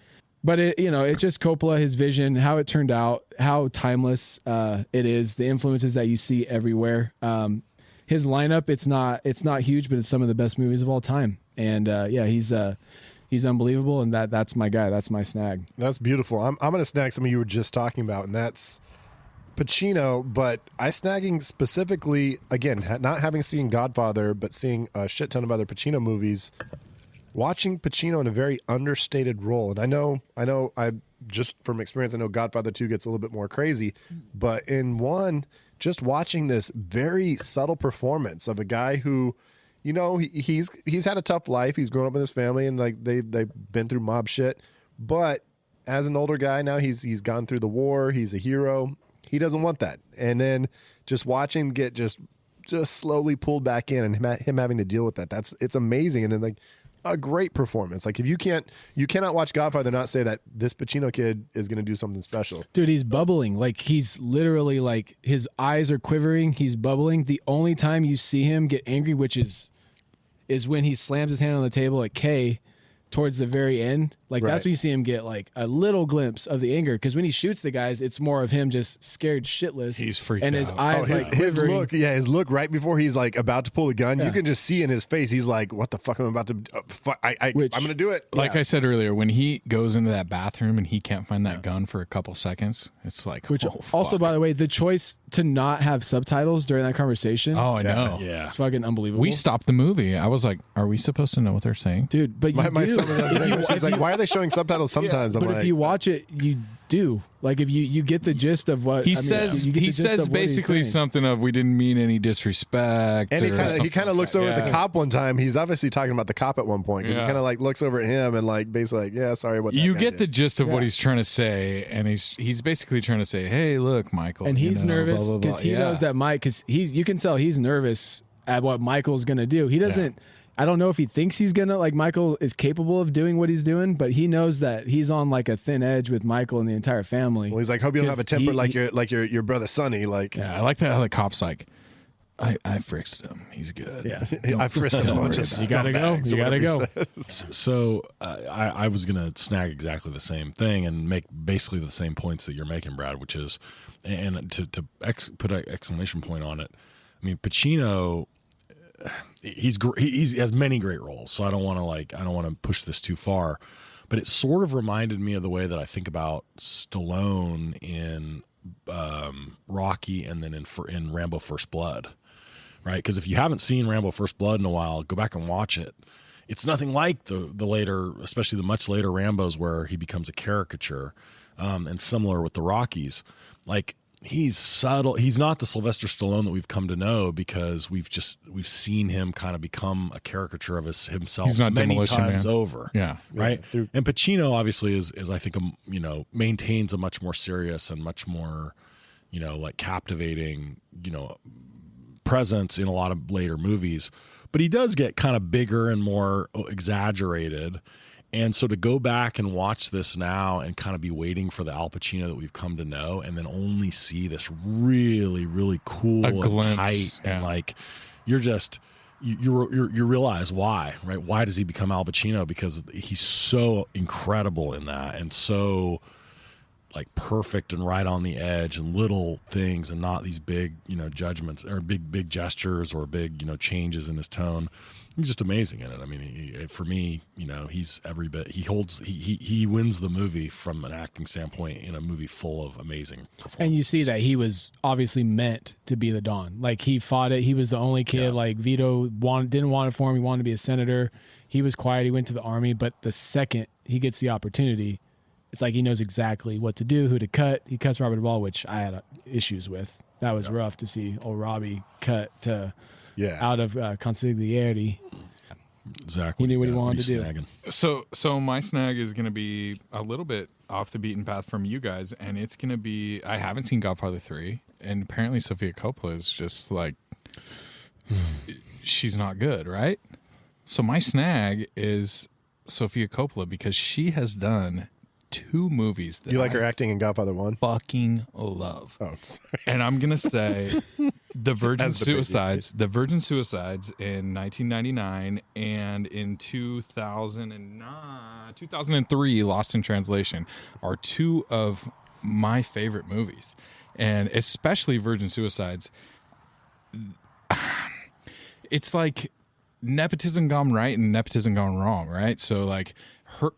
But it's just Coppola, his vision, how it turned out, how timeless it is, the influences that you see everywhere. His lineup, it's not huge, but it's some of the best movies of all time. And he's unbelievable, and that's my guy. That's my snag. That's beautiful. I'm going to snag something you were just talking about, and that's Pacino. But I snagging specifically, again, not having seen Godfather, but seeing a shit ton of other Pacino movies. Watching Pacino in a very understated role, and I know, I just from experience, I know Godfather 2 gets a little bit more crazy, but in one, just watching this very subtle performance of a guy who, he's had a tough life. He's grown up in his family, and like they've been through mob shit. But as an older guy now, he's gone through the war. He's a hero. He doesn't want that, and then just watch him get just slowly pulled back in, and him having to deal with that. It's amazing, and then like. A great performance. Like if you cannot watch Godfather and not say that this Pacino kid is going to do something special. Dude, he's bubbling. Like he's literally like his eyes are quivering. He's bubbling. The only time you see him get angry, which is when he slams his hand on the table at K towards the very end. Like that's when you see him get like a little glimpse of the anger. Because when he shoots the guys, it's more of him just scared shitless. He's freaked and out. his eyes his look, his look right before he's like about to pull the gun. Yeah. You can just see in his face. He's like, "What the fuck am I about to? I'm going to do it." Like I said earlier, when he goes into that bathroom and he can't find that gun for a couple seconds, it's like, which also, by the way, the choice to not have subtitles during that conversation. Oh, I know. Yeah, it's fucking unbelievable. We stopped the movie. I was like, "Are we supposed to know what they're saying, dude?" But you do. She's like, "Why are they showing subtitles sometimes?" But if you watch it, you do. Like if you get the gist of what he says. You get He the gist says of what basically he's saying. something of, "We didn't mean any disrespect." And he kind of looks over at the cop one time. He's obviously talking about the cop at one point because he kind of like looks over at him and like basically like, "Yeah, sorry what." You get the gist of what he's trying to say, and he's basically trying to say, "Hey, look, Michael," and he's nervous because he knows that Mike. Because you can tell he's nervous at what Michael's going to do. He doesn't. I don't know if he thinks he's gonna like Michael is capable of doing what he's doing, but he knows that he's on like a thin edge with Michael and the entire family. Well, he's like, "Hope you don't have a temper like your brother Sonny." Like, I like that how the cop's like, I frisked him. He's good. Yeah, I frisked him a bunch of You gotta go. You gotta go. So I was gonna snag exactly the same thing and make basically the same points that you're making, Brad, which is, and to put an exclamation point on it. I mean, Pacino. He has many great roles, so I don't want to push this too far, but it sort of reminded me of the way that I think about Stallone in Rocky and then in Rambo First Blood, right? Because if you haven't seen Rambo First Blood in a while, go back and watch it. It's nothing like the later, especially the much later Rambos where he becomes a caricature, and similar with the Rockies, like. He's subtle. He's not the Sylvester Stallone that we've come to know because we've seen him kind of become a caricature of himself many times over. Yeah. Right. Yeah. And Pacino obviously is I think, maintains a much more serious and much more, like captivating, presence in a lot of later movies, but he does get kind of bigger and more exaggerated. And so to go back and watch this now and kind of be waiting for the Al Pacino that we've come to know and then only see this really, really cool and tight and like you realize why, right? Why does he become Al Pacino? Because he's so incredible in that and so like perfect and right on the edge and little things and not these big, judgments or big gestures or big, changes in his tone. He's just amazing in it. I mean, for me, he's every bit. He wins the movie from an acting standpoint in a movie full of amazing performances. And you see that he was obviously meant to be the Don. Like he fought it. He was the only kid. Yeah. Like Vito didn't want it for him. He wanted to be a senator. He was quiet. He went to the army. But the second he gets the opportunity, it's like he knows exactly what to do, who to cut. He cuts Robert Duvall, which I had issues with. That was rough to see old Robbie cut to. Yeah, out of consigliere. Zach, he knew what he wanted to do. So my snag is going to be a little bit off the beaten path from you guys, and it's going to be I haven't seen Godfather 3, and apparently Sofia Coppola is just like she's not good, right? So my snag is Sofia Coppola because she has done two movies that You like I her acting in Godfather 1? fucking love. Oh, sorry. And I'm gonna say the Virgin As the baby. Suicides, the Virgin Suicides in 1999 and in 2003, Lost in Translation, are two of my favorite movies, and especially Virgin Suicides. It's like nepotism gone right and nepotism gone wrong, right? So like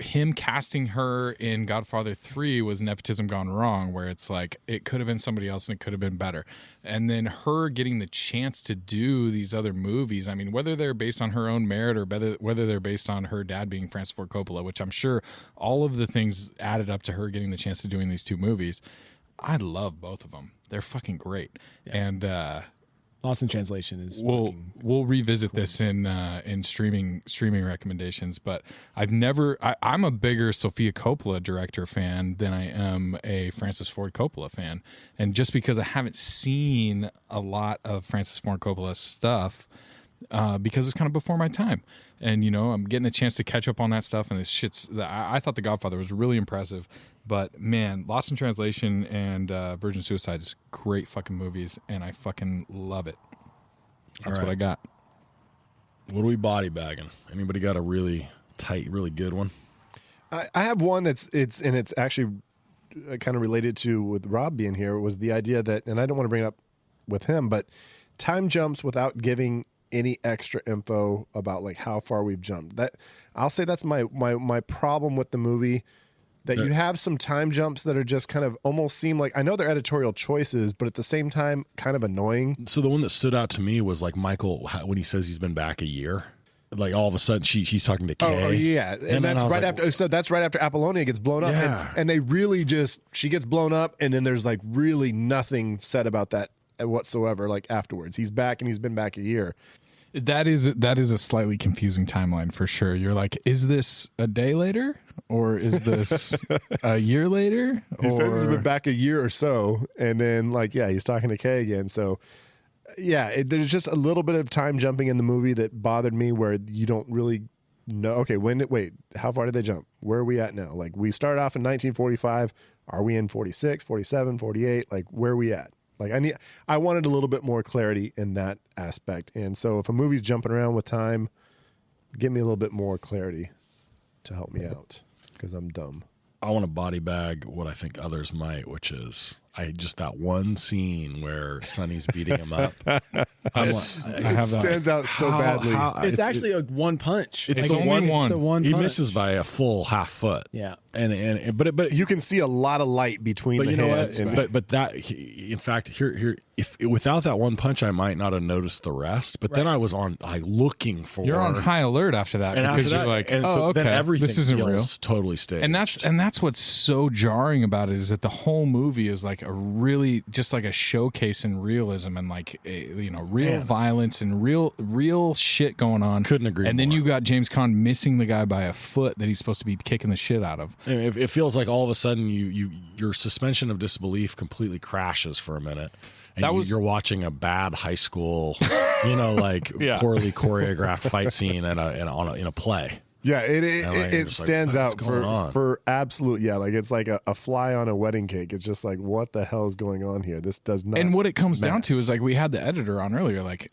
him casting her in Godfather 3 was nepotism gone wrong, where it's like it could have been somebody else and it could have been better. And then her getting the chance to do these other movies, I mean, whether they're based on her own merit or whether they're based on her dad being Francis Ford Coppola, which I'm sure all of the things added up to her getting the chance to doing these two movies. I love both of them. They're fucking great. Yeah. And Lost in Translation is. We'll revisit this in streaming recommendations, but I'm a bigger Sofia Coppola director fan than I am a Francis Ford Coppola fan, and just because I haven't seen a lot of Francis Ford Coppola stuff, because it's kind of before my time, and I'm getting a chance to catch up on that stuff, and this shit's. I thought The Godfather was really impressive. But man, Lost in Translation and Virgin Suicides, great fucking movies, and I fucking love it. That's what I got. What are we body bagging? Anybody got a really tight, really good one? I have one it's actually kind of related to with Rob being here, was the idea that, and I don't want to bring it up with him, but time jumps without giving any extra info about like how far we've jumped. That I'll say that's my problem with the movie. That you have some time jumps that are just kind of almost seem like, I know they're editorial choices, but at the same time, kind of annoying. So the one that stood out to me was like Michael, when he says he's been back a year, like all of a sudden she's talking to Kay. Oh yeah. And that's right after, so that's right after Apollonia gets blown up. Yeah. And they really she gets blown up, and then there's like really nothing said about that whatsoever, like afterwards. He's back and he's been back a year. That is a slightly confusing timeline for sure. You're like, is this a day later, or is this a year later? He says he's been back a year or so, and then he's talking to Kay again. So there's just a little bit of time jumping in the movie that bothered me, where you don't really know. Okay, wait, how far did they jump? Where are we at now? Like, we started off in 1945. Are we in 46, 47, 48? Like, where are we at? Like, I wanted a little bit more clarity in that aspect. And so if a movie's jumping around with time, give me a little bit more clarity to help me out, because I'm dumb. I want to body bag what I think others might, which is just that one scene where Sonny's beating him up. It stands out so badly. It's actually a one punch. It's like, one. The one he punch. misses by a full half foot. Yeah. But you can see a lot of light between the hands. But that, in fact, here, if without that one punch, I might not have noticed the rest. But then I was looking for. You're on high alert after that, because you're like, okay, then everything this isn't real. Totally staged. And that's what's so jarring about it, is that the whole movie is like a really just like a showcase in realism and like real violence and real shit going on. Couldn't agree. And more. then you got James Caan missing the guy by a foot that he's supposed to be kicking the shit out of. It feels like all of a sudden your suspension of disbelief completely crashes for a minute. And you're watching a bad high school, poorly choreographed fight scene in a play. Yeah, it stands out for absolute. Yeah, like it's like a fly on a wedding cake. It's just like, what the hell is going on here? This does not. And what it comes down to is, like, we had the editor on earlier, like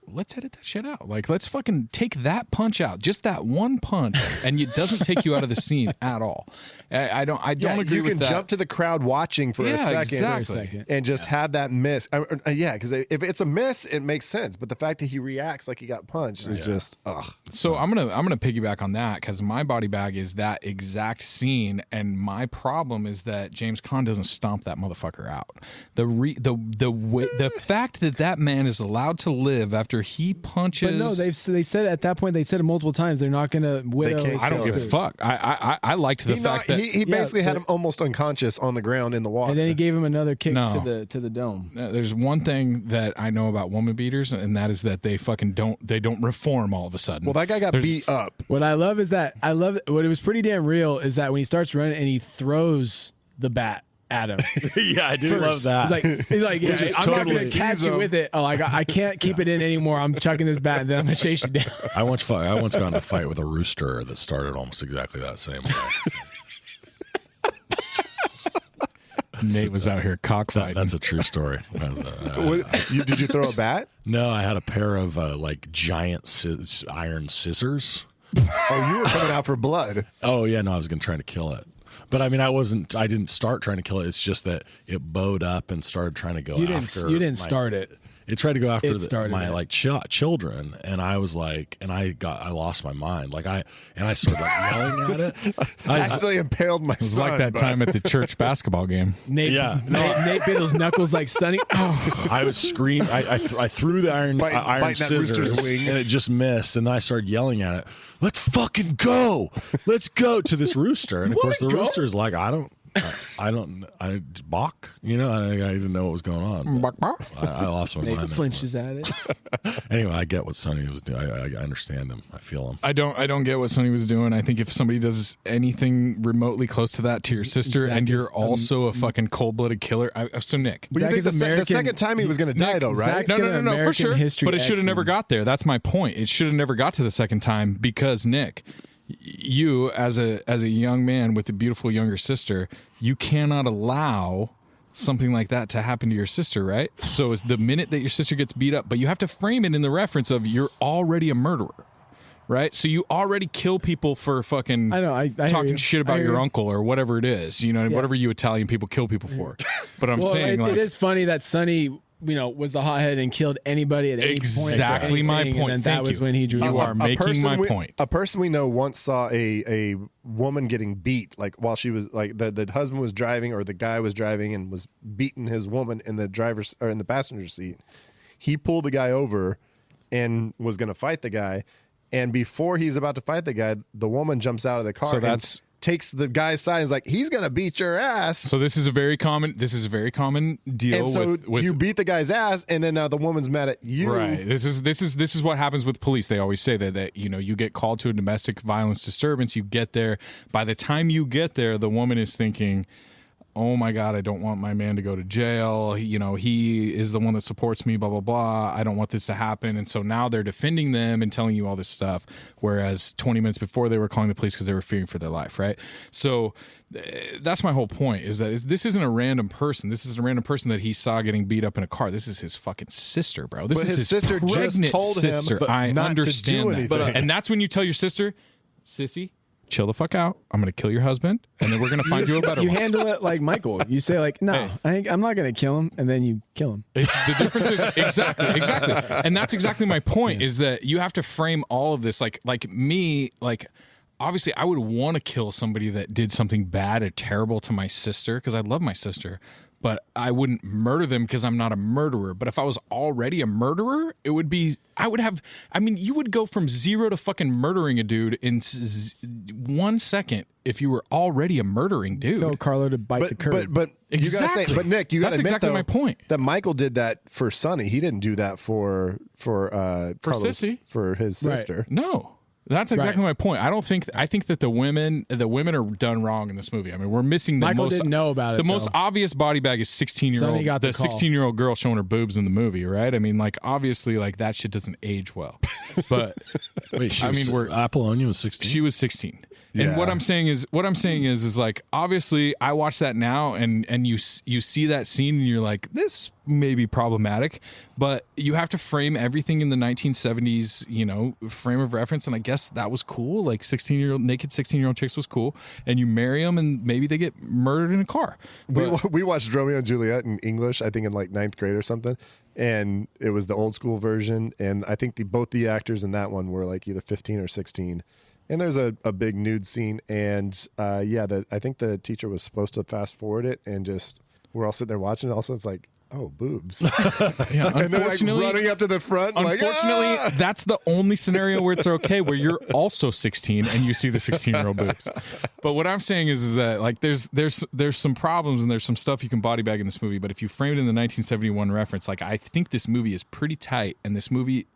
let's edit that shit out. Like, let's fucking take that punch out, just that one punch, and it doesn't take you out of the scene at all. I don't agree with that. You can jump to the crowd watching for a second, and just have that miss. Because if it's a miss, it makes sense. But the fact that he reacts like he got punched is just ugh. So I'm gonna piggyback on that, because my body bag is that exact scene, and my problem is that James Caan doesn't stomp that motherfucker out. The fact that man is allowed to live after he punches. But no, they said at that point, they said it multiple times, they're not going to widow. I don't give a fuck. I liked the fact that he basically had him almost unconscious on the ground in the water, and then he gave him another kick to the dome. There's one thing that I know about woman beaters, and that is that they fucking don't reform all of a sudden. Well, that guy got beat up. What I love is that what it was pretty damn real is that when he starts running and he throws the bat at him. Yeah, I do love that. He's like, yeah, I'm not going to catch you with it. Oh, I can't keep it in anymore. I'm chucking this bat, and then I'm going to chase you down. I once got in a fight with a rooster that started almost exactly that same way. Nate was out here cockfighting. That's a true story. Did you throw a bat? No, I had a pair of giant iron scissors. Oh, you were coming out for blood. Oh yeah, no, I was going to try to kill it. But I mean, I didn't start trying to kill it. It's just that it bowed up and started trying to go after. You didn't start it. It tried to go after my children, and I was like, and I lost my mind. I started yelling at it. I accidentally impaled my son. It was like that time at the church basketball game. Nate bit those knuckles like Sonny. Oh. I was screaming. I threw the iron scissors, and it just missed. And then I started yelling at it. Let's fucking go! Let's go to this rooster. And of course, the rooster's like, I balk. You know, I didn't know what was going on. I lost my mind. Nate flinches at it. Anyway, I get what Sonny was doing. I understand him. I feel him. I don't get what Sonny was doing. I think if somebody does anything remotely close to that to your sister, and you're also a fucking cold-blooded killer. So Nick, but you think the second time he was going to die, though, right? No, for sure. But it should have never got there. That's my point. It should have never got to the second time because Nick, you as a young man with a beautiful younger sister, you cannot allow something like that to happen to your sister, right? So it's the minute that your sister gets beat up, but you have to frame it in the reference of you're already a murderer, right? So you already kill people for fucking talking shit about your uncle or whatever it is, whatever you Italian people kill people for. But I'm saying it is funny that Sonny was the hothead and killed anybody at any point. Exactly my point. And then that was when he drew. You are making my point. A person we know once saw a woman getting beat, like while she was like the husband was driving or the guy was driving and was beating his woman in the driver's or in the passenger seat. He pulled the guy over and was going to fight the guy, and before he's about to fight the guy, the woman jumps out of the car. So that's. Takes the guy's side and is like, he's gonna beat your ass. So this is a very common deal. And so with you beat the guy's ass, and then now the woman's mad at you. Right. This is what happens with police. They always say that you get called to a domestic violence disturbance. You get there. By the time you get there, the woman is thinking, oh my God, I don't want my man to go to jail. He is the one that supports me, blah, blah, blah. I don't want this to happen. And so now they're defending them and telling you all this stuff. Whereas 20 minutes before they were calling the police because they were fearing for their life. Right. So that's my whole point is that this isn't a random person. This is a random person that he saw getting beat up in a car. This is his fucking sister, bro. This is his sister just told him I not understand to do that. And that's when you tell your sister, sissy, chill the fuck out. I'm going to kill your husband, and then we're going to find you a better one. You handle it like Michael. You say like, no, I'm not going to kill him, and then you kill him. The difference is exactly, and that's exactly my point. Is that you have to frame all of this like me. Obviously, I would want to kill somebody that did something bad or terrible to my sister because I love my sister. But I wouldn't murder them because I'm not a murderer. But if I was already a murderer, you would go from zero to fucking murdering a dude in 1 second if you were already a murdering dude. Tell Carlo to bite the curb. But you gotta say, but Nick, you gotta admit exactly though, my point. That Michael did that for Sonny. He didn't do that for Carlos, Sissy. for his sister. Right. No. That's exactly my point. I think that the women are done wrong in this movie. I mean, we're missing the Michael most. Didn't know about it. The most obvious body bag is 16-year-old. got the 16-year-old girl showing her boobs in the movie, right? I mean, obviously, that shit doesn't age well. But wait, Apollonia was 16. She was 16. And Yeah. what I'm saying is obviously I watch that now and you see that scene and you're like, this may be problematic, but you have to frame everything in the 1970s, frame of reference. And I guess that was cool. Naked 16-year-old chicks was cool. And you marry them and maybe they get murdered in a car. But, We watched Romeo and Juliet in English, I think in 9th grade or something. And it was the old school version. And I think both the actors in that one were either 15 or 16. And there's a big nude scene, and I think the teacher was supposed to fast forward it, and just we're all sitting there watching. And also, it's like, oh, boobs. Yeah, and they're running up to the front. Unfortunately, that's the only scenario where it's okay, where you're also 16 and you see the 16-year-old boobs. But what I'm saying is that there's some problems and there's some stuff you can body bag in this movie. But if you frame it in the 1971 reference, I think this movie is pretty tight, and this movie.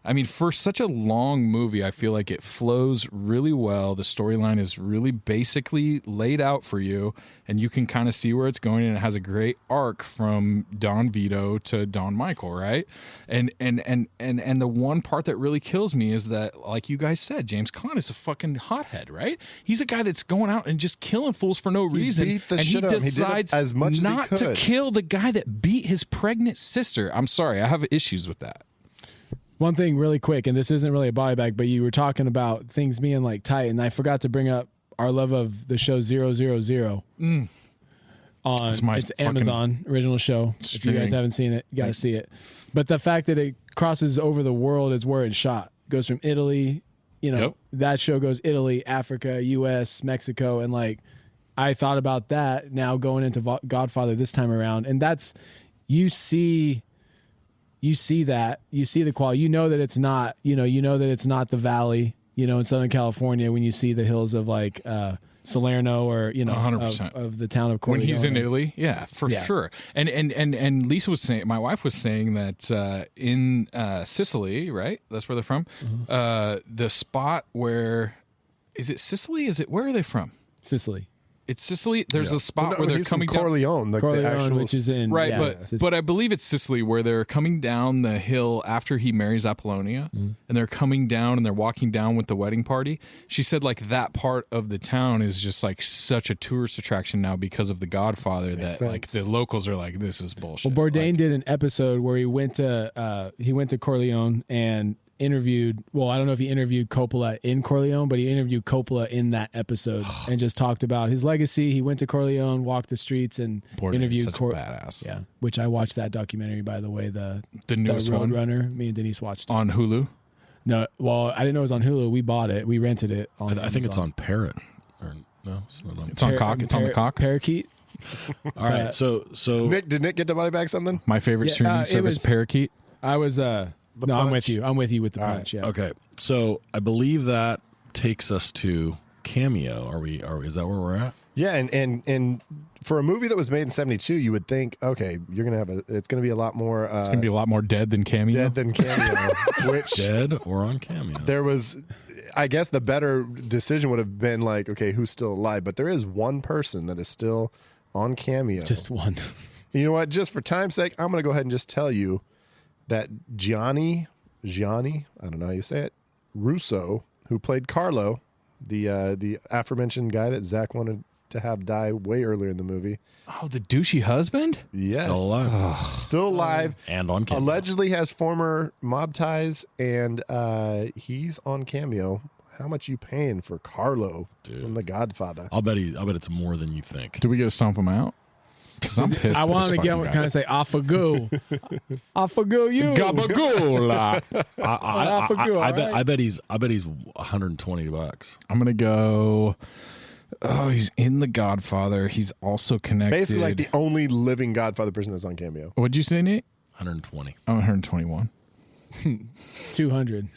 I mean, for such a long movie, I feel like it flows really well. The storyline is really basically laid out for you, and you can kind of see where it's going, and it has a great arc from Don Vito to Don Michael, right? And the one part that really kills me is that, like you guys said, James Caan is a fucking hothead, right? He's a guy that's going out and just killing fools for no reason, beat the and he shit out of him. He did it decides as much as he not to could. kill the guy that beat his pregnant sister. I'm sorry, I have issues with that. One thing really quick, and this isn't really a body bag, but you were talking about things being like tight, and I forgot to bring up our love of the show 000 on it's Amazon original show. If you guys haven't seen it, you got to see it. But the fact that it crosses over the world is where it's shot. It goes from Italy, that show goes Italy, Africa, US, Mexico, and like I thought about that now going into Godfather this time around, and that's you see that, you see the quality, that it's not, that it's not the valley, in Southern California when you see the hills of like Salerno or 100%. Of the town of Corleone. When he's in Italy, for sure. And Lisa was saying, my wife was saying that in Sicily, right? That's where they're from. Mm-hmm. The spot where is it Sicily? Where are they from? Sicily. It's Sicily. There's a spot where they're coming down Corleone, like Corleone, the actual, which is in but I believe it's Sicily, where they're coming down the hill after he marries Apollonia, and they're coming down and they're walking down with the wedding party. She said like that part of the town is just like such a tourist attraction now because of the Godfather that like the locals are like, this is bullshit. Well, Bourdain did an episode where he went to Corleone and interviewed, I don't know if he interviewed Coppola in Corleone, but he interviewed Coppola in that episode and just talked about his legacy. He went to Corleone, walked the streets, and interviewed such a badass. Yeah, which I watched that documentary, by the way, the newest one, Roadrunner. Me and Denise watched it on Hulu. No, I didn't know it was on Hulu. We bought it. We rented it. I think it's on Parrot. Or no, it's not on. It's on Cock. It's on the Cock. Parakeet. All right. So Did Nick get the body back something? My favorite streaming service, Parakeet. I was I'm with you. I'm with you with the punch. Right. Yeah. Okay. So I believe that takes us to Cameo. Is that where we're at? Yeah, and for a movie that was made in '72, you would think, okay, you're gonna have it's gonna be a lot more. It's gonna be a lot more dead than Cameo. Which dead or on Cameo. There was, I guess, the better decision would have been like, okay, who's still alive? But there is one person that is still on Cameo. Just one. You know what? Just for time's sake, I'm gonna go ahead and just tell you that Gianni, I don't know how you say it, Russo, who played Carlo, the aforementioned guy that Zach wanted to have die way earlier in the movie. Oh, the douchey husband? Yes. Still alive. Still alive. And on Cameo. Allegedly has former mob ties, and he's on Cameo. How much you paying for Carlo from The Godfather? I'll bet it's more than you think. Do we get to stomp him out? Because I'm pissed. I wanted to get one kind of say, I forgo. I forgo you. Gabagola. I bet he's $120. I'm going to go... Oh, he's in The Godfather. He's also connected. Basically like the only living Godfather person that's on Cameo. What'd you say, Nate? 120. I'm 121. 200.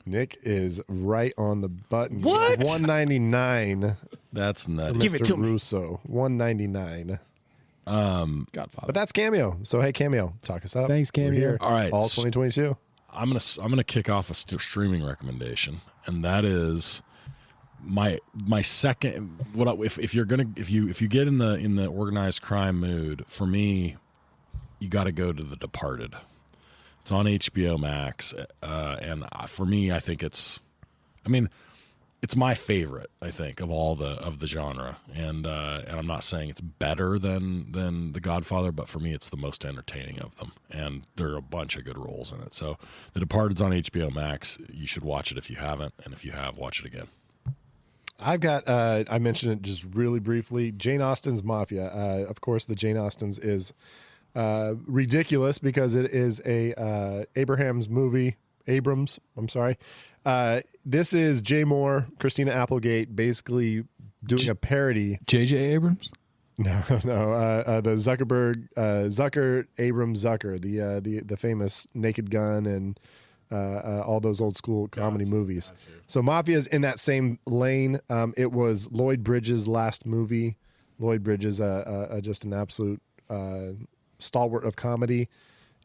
Nick is right on the button. What? 199. That's nutty. Mr. Give it to me. Russo. 199. Godfather. But that's Cameo. So hey, Cameo, talk us up. Thanks, Cameo. We're here. All right. All 2022. I'm gonna kick off a streaming recommendation, and that is my second. If you get in the organized crime mood, for me, you got to go to The Departed. It's on HBO Max, and for me, I think it's my favorite. I think of all the genre, and I'm not saying it's better than The Godfather, but for me, it's the most entertaining of them, and there are a bunch of good roles in it. So, The Departed's on HBO Max. You should watch it if you haven't, and if you have, watch it again. I've got, I mentioned it just really briefly, Jane Austen's Mafia. Of course, the Jane Austen's is ridiculous because it is a Abrams, I'm sorry. This is Jay Moore, Christina Applegate, basically doing a parody. J.J. Abrams? No, the Zucker, Abrams Zucker, the famous Naked Gun and all those old school comedy movies. So Mafia is in that same lane. It was Lloyd Bridges' last movie. Lloyd Bridges, just an absolute stalwart of comedy.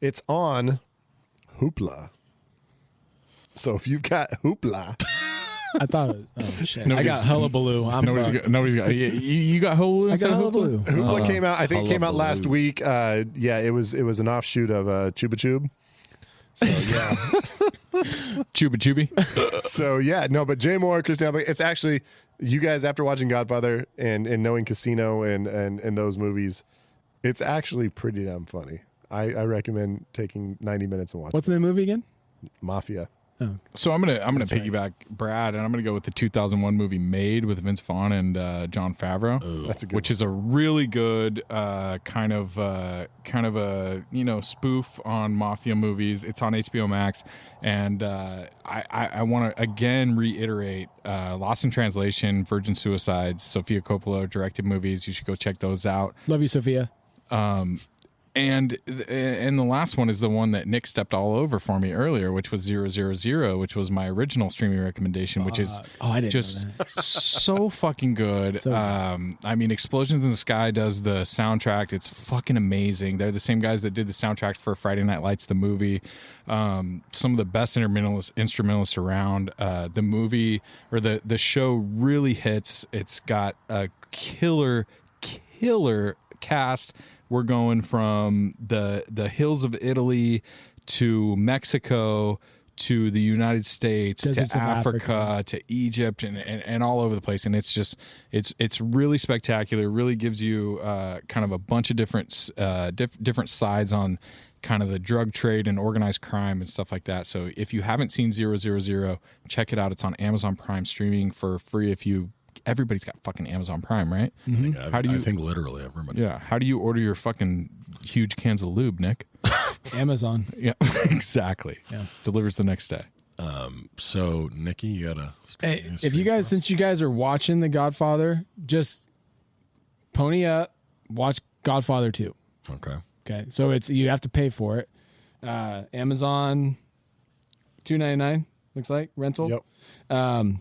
It's on Hoopla. So if you've got hoopla, I thought, oh shit, I got hullabaloo. Nobody's got. You got hullabaloo. I got hullabaloo. hoopla came out. I think it came out last week. Yeah, it was an offshoot of Chuba Chube. So yeah, Chuba Chuby. so yeah, no, but Jay Moore, Christian, it's actually you guys after watching Godfather and knowing Casino and those movies, it's actually pretty damn funny. I recommend taking 90 minutes and watching. What's the name of the movie again? Mafia. Oh, So I'm gonna That's right. piggyback Brad, and I'm gonna go with the 2001 movie Made with Vince Vaughn and Jon Favreau, That's a good which is a really good kind of a spoof on mafia movies. It's on HBO Max, and I want to again reiterate Lost in Translation, Virgin Suicides, Sofia Coppola directed movies. You should go check those out. love you, Sophia. And the last one is the one that Nick stepped all over for me earlier, which was 000, which was my original streaming recommendation, which is I didn't just know so fucking good. So I mean, Explosions in the Sky does the soundtrack. It's fucking amazing. They're the same guys that did the soundtrack for Friday Night Lights, the movie. Some of the best instrumentalists around. The movie or the show really hits. It's got a killer cast. We're going from the hills of Italy to Mexico to the United States Deserts to of Africa to Egypt and all over the place, and it's just it's really spectacular. Really gives you kind of a bunch of different different sides on kind of the drug trade and organized crime and stuff like that. So if you haven't seen 000, check it out. It's on Amazon Prime streaming for free. Everybody's got fucking Amazon Prime, right? I think literally everybody. Yeah. How do you order your fucking huge cans of lube, Nick? Amazon. Yeah, exactly. Yeah. Delivers the next day. So Nikki, you gotta. Hey, since you guys are watching The Godfather, just pony up, watch Godfather 2. Okay. Okay, so you have to pay for it. Amazon, $2.99 looks like rental. Yep.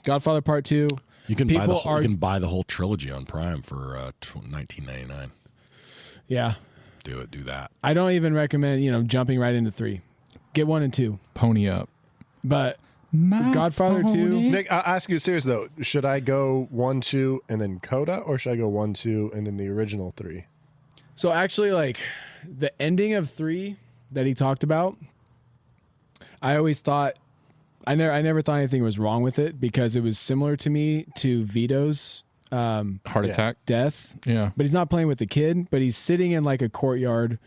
Godfather Part 2. You can buy the whole trilogy on Prime for $19.99. Yeah, Do that. I don't even recommend jumping right into 3. Get 1 and 2, Pony up. but Godfather 2. Nick, I'll ask you serious though. Should I go 1, 2, and then Coda, or should I go 1, 2, and then the original 3? So actually, like the ending of 3 that he talked about, I always thought. I never thought anything was wrong with it because it was similar to me to Vito's Heart attack. death. Yeah. But he's not playing with the kid, but he's sitting in like a courtyard,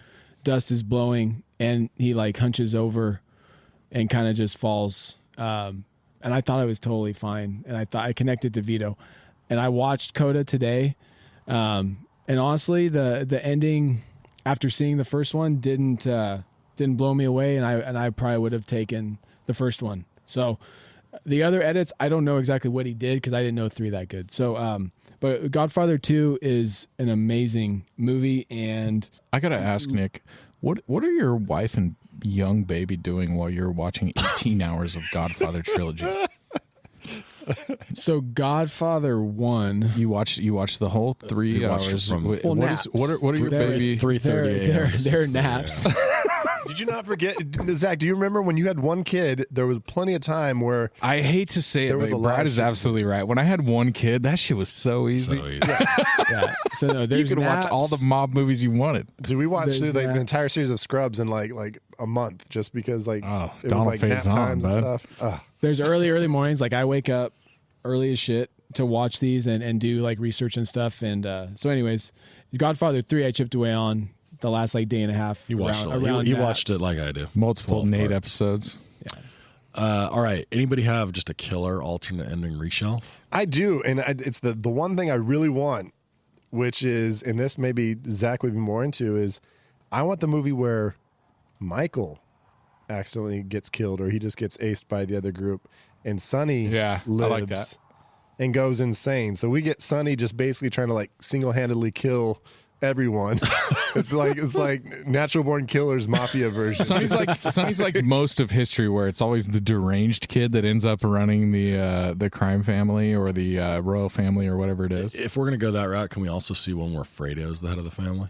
dust is blowing, and he like hunches over and kind of just falls. And I thought it was totally fine. And I connected to Vito. And I watched Coda today. And honestly, the ending after seeing the first one didn't blow me away, and I probably would have taken the first one. So the other edits, I don't know exactly what he did because I didn't know 3 that good. So, but Godfather 2 is an amazing movie, and I gotta ask Nick, what are your wife and young baby doing while you're watching 18 hours of Godfather trilogy? so Godfather 1. You watched the whole 3 You watched it hours. from What full is naps. what are your They're- baby? 3:30 They're naps. Did you not forget, Zach? Do you remember when you had one kid? There was plenty of time where I hate to say it, There was but a lot Brad of is shit to absolutely right. When I had one kid, that shit was so easy. So easy. Yeah. So no, You there's could watch naps. all the mob movies you wanted. did we watch There's through like the naps. entire series of Scrubs in like a month just because like Oh, it was Donald like nap Faison, times and bud. stuff. Ugh. There's early mornings. Like I wake up early as shit to watch these and do like research and stuff. And so anyways, Godfather 3 I chipped away on the last like day and a half. You watched around You naps. watched it like I do. Multiple Both Nate parts. episodes. All right. Anybody have just a killer alternate ending reshelf? I do, and it's the one thing I really want, which is, and this maybe Zach would be more into, is I want the movie where Michael accidentally gets killed or he just gets aced by the other group, and Sonny Yeah, I lives like that. and goes insane. So we get Sonny just basically trying to like single-handedly kill everyone. it's like Natural Born Killers mafia version. Sonny's like most of history, where it's always the deranged kid that ends up running the crime family or the royal family or whatever it is. If we're going to go that route, can we also see one where Fredo's the head of the family?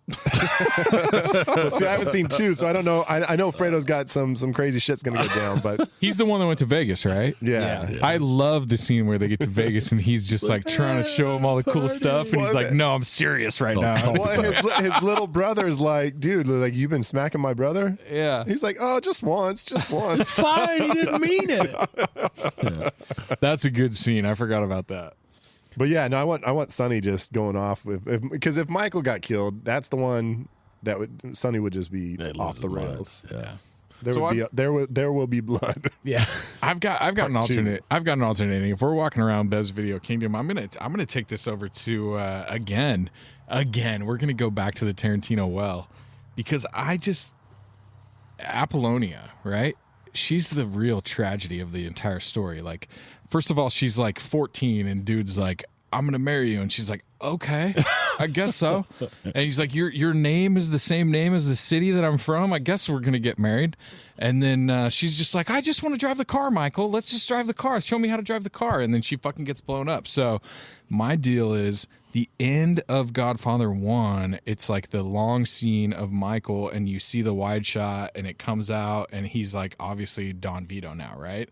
Well, see, I haven't seen 2, so I don't know. I know Fredo's got some crazy shit's gonna go down, but He's the one that went to Vegas, right? yeah. I love the scene where they get to Vegas and he's just like trying to show him all the cool stuff, and he's like, "No, I'm serious right now." Well, his little brother's like, dude, like, you've been smacking my brother? Yeah, He's like, oh, just once. Fine, he didn't mean it. that's a good scene. I forgot about that. But yeah, no, I want Sonny just going off because if Michael got killed, that's the one that Sonny would just be It off the loses rails. blood. Yeah. There will be blood. Yeah. I've got an alternate. I've got an alternating. If we're walking around Bev's Video Kingdom, I'm gonna take this over to again. We're gonna go back to the Tarantino well, because Apollonia, right? She's the real tragedy of the entire story. Like, first of all, she's like 14 and dude's like, "I'm gonna marry you," and she's like, "Okay, I guess so." And he's like, your name is the same name as the city that I'm from. I guess we're gonna get married." And then she's just like, "I just want to drive the car, Michael. Let's just drive the car. Show me how to drive the car." And then she fucking gets blown up. So my deal is the end of Godfather 1. It's like the long scene of Michael, and you see the wide shot, and it comes out, and he's like obviously Don Vito now, right?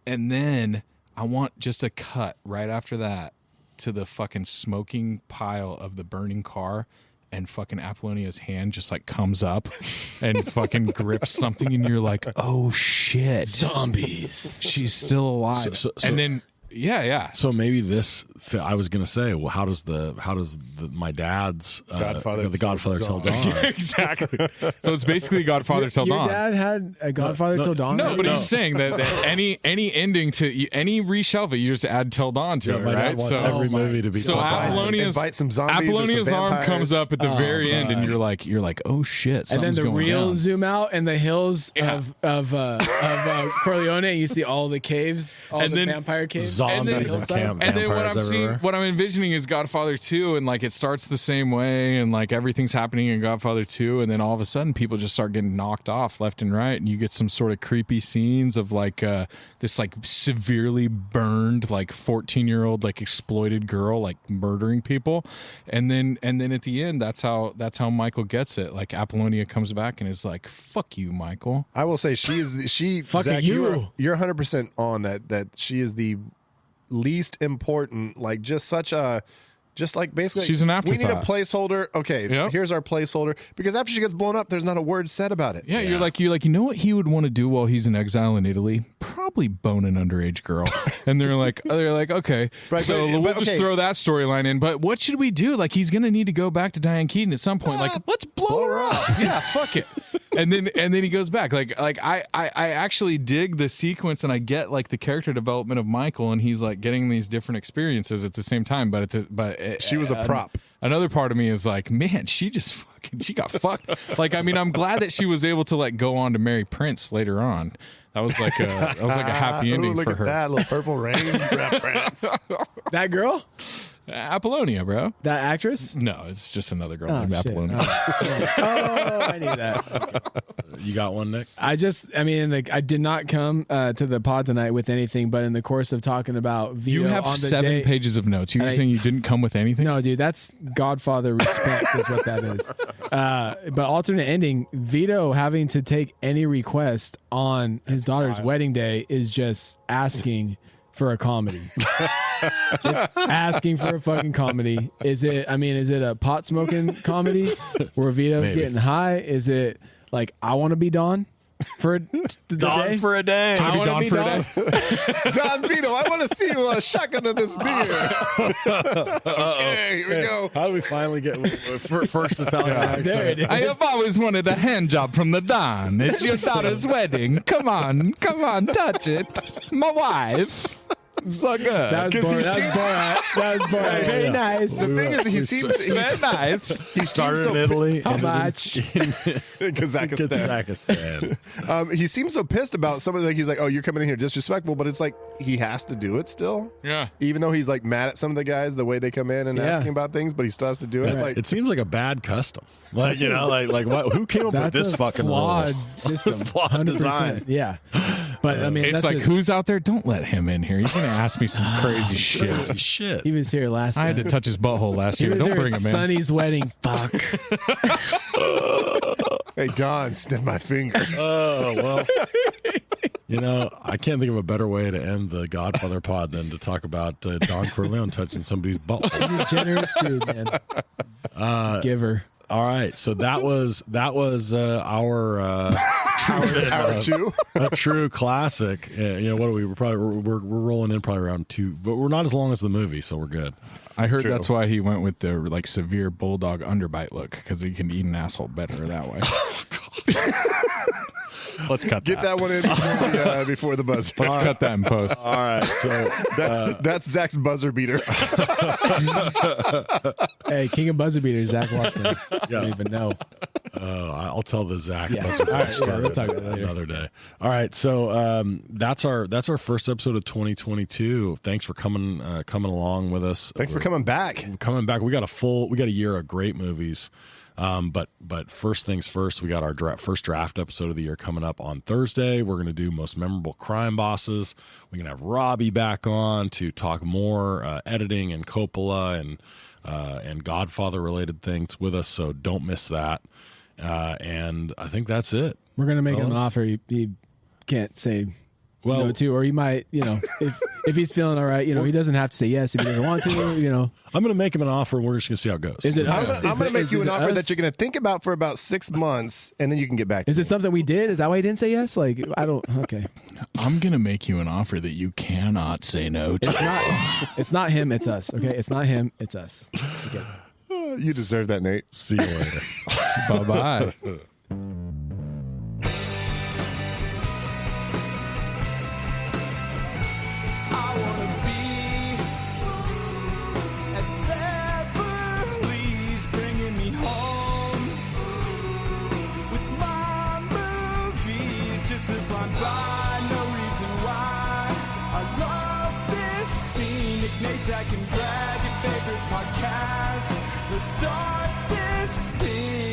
And then I want just a cut right after that to the fucking smoking pile of the burning car, and fucking Apollonia's hand just like comes up and fucking grips something, and you're like, "Oh shit, Zombies. she's still alive." So- and then So maybe this. I was gonna say, well, how does my dad's Godfather the Godfather Till Dawn? exactly. So it's basically Godfather Till Your Dawn. dad had a Godfather Till Dawn? No, but he's saying that any ending to any reshelve it, you just add Till Dawn to it, My right? dad wants every movie to be. So Till Dawn. Invite some zombies or some Apollonia's arm vampires. comes up at the very end, and you're like, "Oh shit!" And then something's the going real down. zoom out and the hills Yeah. of Corleone, and you see all the caves, all And the then vampire caves. Zombies and camp And then vampires everywhere. what I'm envisioning is Godfather 2, and like it starts the same way, and like everything's happening in Godfather 2, and then all of a sudden people just start getting knocked off left and right, and you get some sort of creepy scenes of like this like severely burned like 14-year-old like exploited girl like murdering people, and then at the end that's how Michael gets it. Like Apollonia comes back and is like, "Fuck you, Michael." I will say she Fucking Zach, you. You're 100% on that she is the least important, like just like basically She's an we need a afterthought. placeholder. Okay, Yep. here's our placeholder, because after she gets blown up, there's not a word said about it. Yeah, you're like, you know what he would want to do while he's in exile in Italy? Probably bone an underage girl. And they're like, okay, Right, so but- we'll but just okay. throw that storyline in. But what should we do? Like, he's gonna need to go back to Diane Keaton at some point. Like, let's blow her up. Yeah, fuck it. And then he goes back. Like I actually dig the sequence, and I get like the character development of Michael, and he's like getting these different experiences at the same time. But She was a prop. Another part of me is like, man, she got fucked. Like, I mean, I'm glad that she was able to like go on to marry Prince later on. That was like a happy ending Ooh, look for at her. that little Purple Rain reference. That girl? Apollonia, bro. That actress? No, it's just another girl Oh, named shit. Apollonia. Oh, I knew that. You got one, Nick? I did not come to the pod tonight with anything, but in the course of talking about Vito You have on the 7 day, pages of notes. You're And I- saying you didn't come with anything? No, dude, that's Godfather respect is what that is. But alternate ending, Vito having to take any request on his daughter's wedding day is just asking for a comedy. It's asking for a fucking comedy. Is it a pot smoking comedy where Vito's Maybe. getting high? Is it like, I want to be Don for the day? for a day. I want to be for a Don. Don Vito, I want to see you shotgun of this beer. Okay, here we go. How do we finally get first Italian accent? There it is. I have always wanted a hand job from the Don. It's your daughter's wedding. Come on, touch it. My wife. So good. That was Borat. That was Borat. Very nice. The thing is, he seems very nice. He started so in Italy. How ended much? in Kazakhstan. Kazakhstan. He seems so pissed about somebody. Like, he's like, "Oh, you're coming in here disrespectful," but it's like he has to do it still. Yeah. Even though he's like mad at some of the guys the way they come in and Yeah. asking about things, but he still has to do it. Right. Like, It seems like a bad custom. Like, you know, like what? Who came up with That's this a fucking flawed rule? system. Flawed 100%. design. Yeah. But I mean, It's that's like, just- who's out there? Don't let him in here. He's going to ask me some crazy shit. Crazy shit. he was here last I time. had to touch his butthole last He year. was Don't here bring at him in. Sonny's wedding. Fuck. Hey, Don, snip my finger. Oh, well. You know, I can't think of a better way to end the Godfather pod than to talk about Don Corleone touching somebody's butt. He's a generous dude, man. Giver. All right, so that was our Hour two. a true classic. You know, what are we? We're rolling in probably around 2, but we're not as long as the movie, so we're good. I heard true. that's why he went with the like severe bulldog underbite look, because he can eat an asshole better that way. Let's cut Get that one in before the buzzer. Let's cut that in post. All right, so That's Zach's buzzer beater. Hey, King of Buzzer Beaters, Zach Walker. I don't even know. I'll tell the Zach Yeah. buzzer All right, story yeah, we'll talk about it later. another day. All right, so that's our first episode of 2022. Thanks for coming along with us. Thanks for coming back. Coming back. We got a year of great movies. But first things first, we got our first draft episode of the year coming up on Thursday. We're going to do most memorable crime bosses. We're going to have Robbie back on to talk more editing and Coppola and Godfather related things with us. So don't miss that. And I think that's it. We're going to make him an Fellas? offer he can't say Well- no to, or he might, if he's feeling all right, he doesn't have to say yes if he doesn't want to, I'm going to make him an offer, and we're just going to see how it goes. Is it I'm us? going to make you an offer us? that you're going to think about for about 6 months, and then you can get back to Is me. it something we did? Is that why he didn't say yes? Like, I don't, okay. I'm going to make you an offer that you cannot say no to. It's not him, it's us, okay? It's not him, it's us. Okay. You deserve that, Nate. See you later. Bye-bye. I wanna be at Beverly's, bringing me home with my movies, just to blind by, no reason why. I love this scene. Nick, Nate, Zach, and Brad, your favorite podcast. Let's start this thing.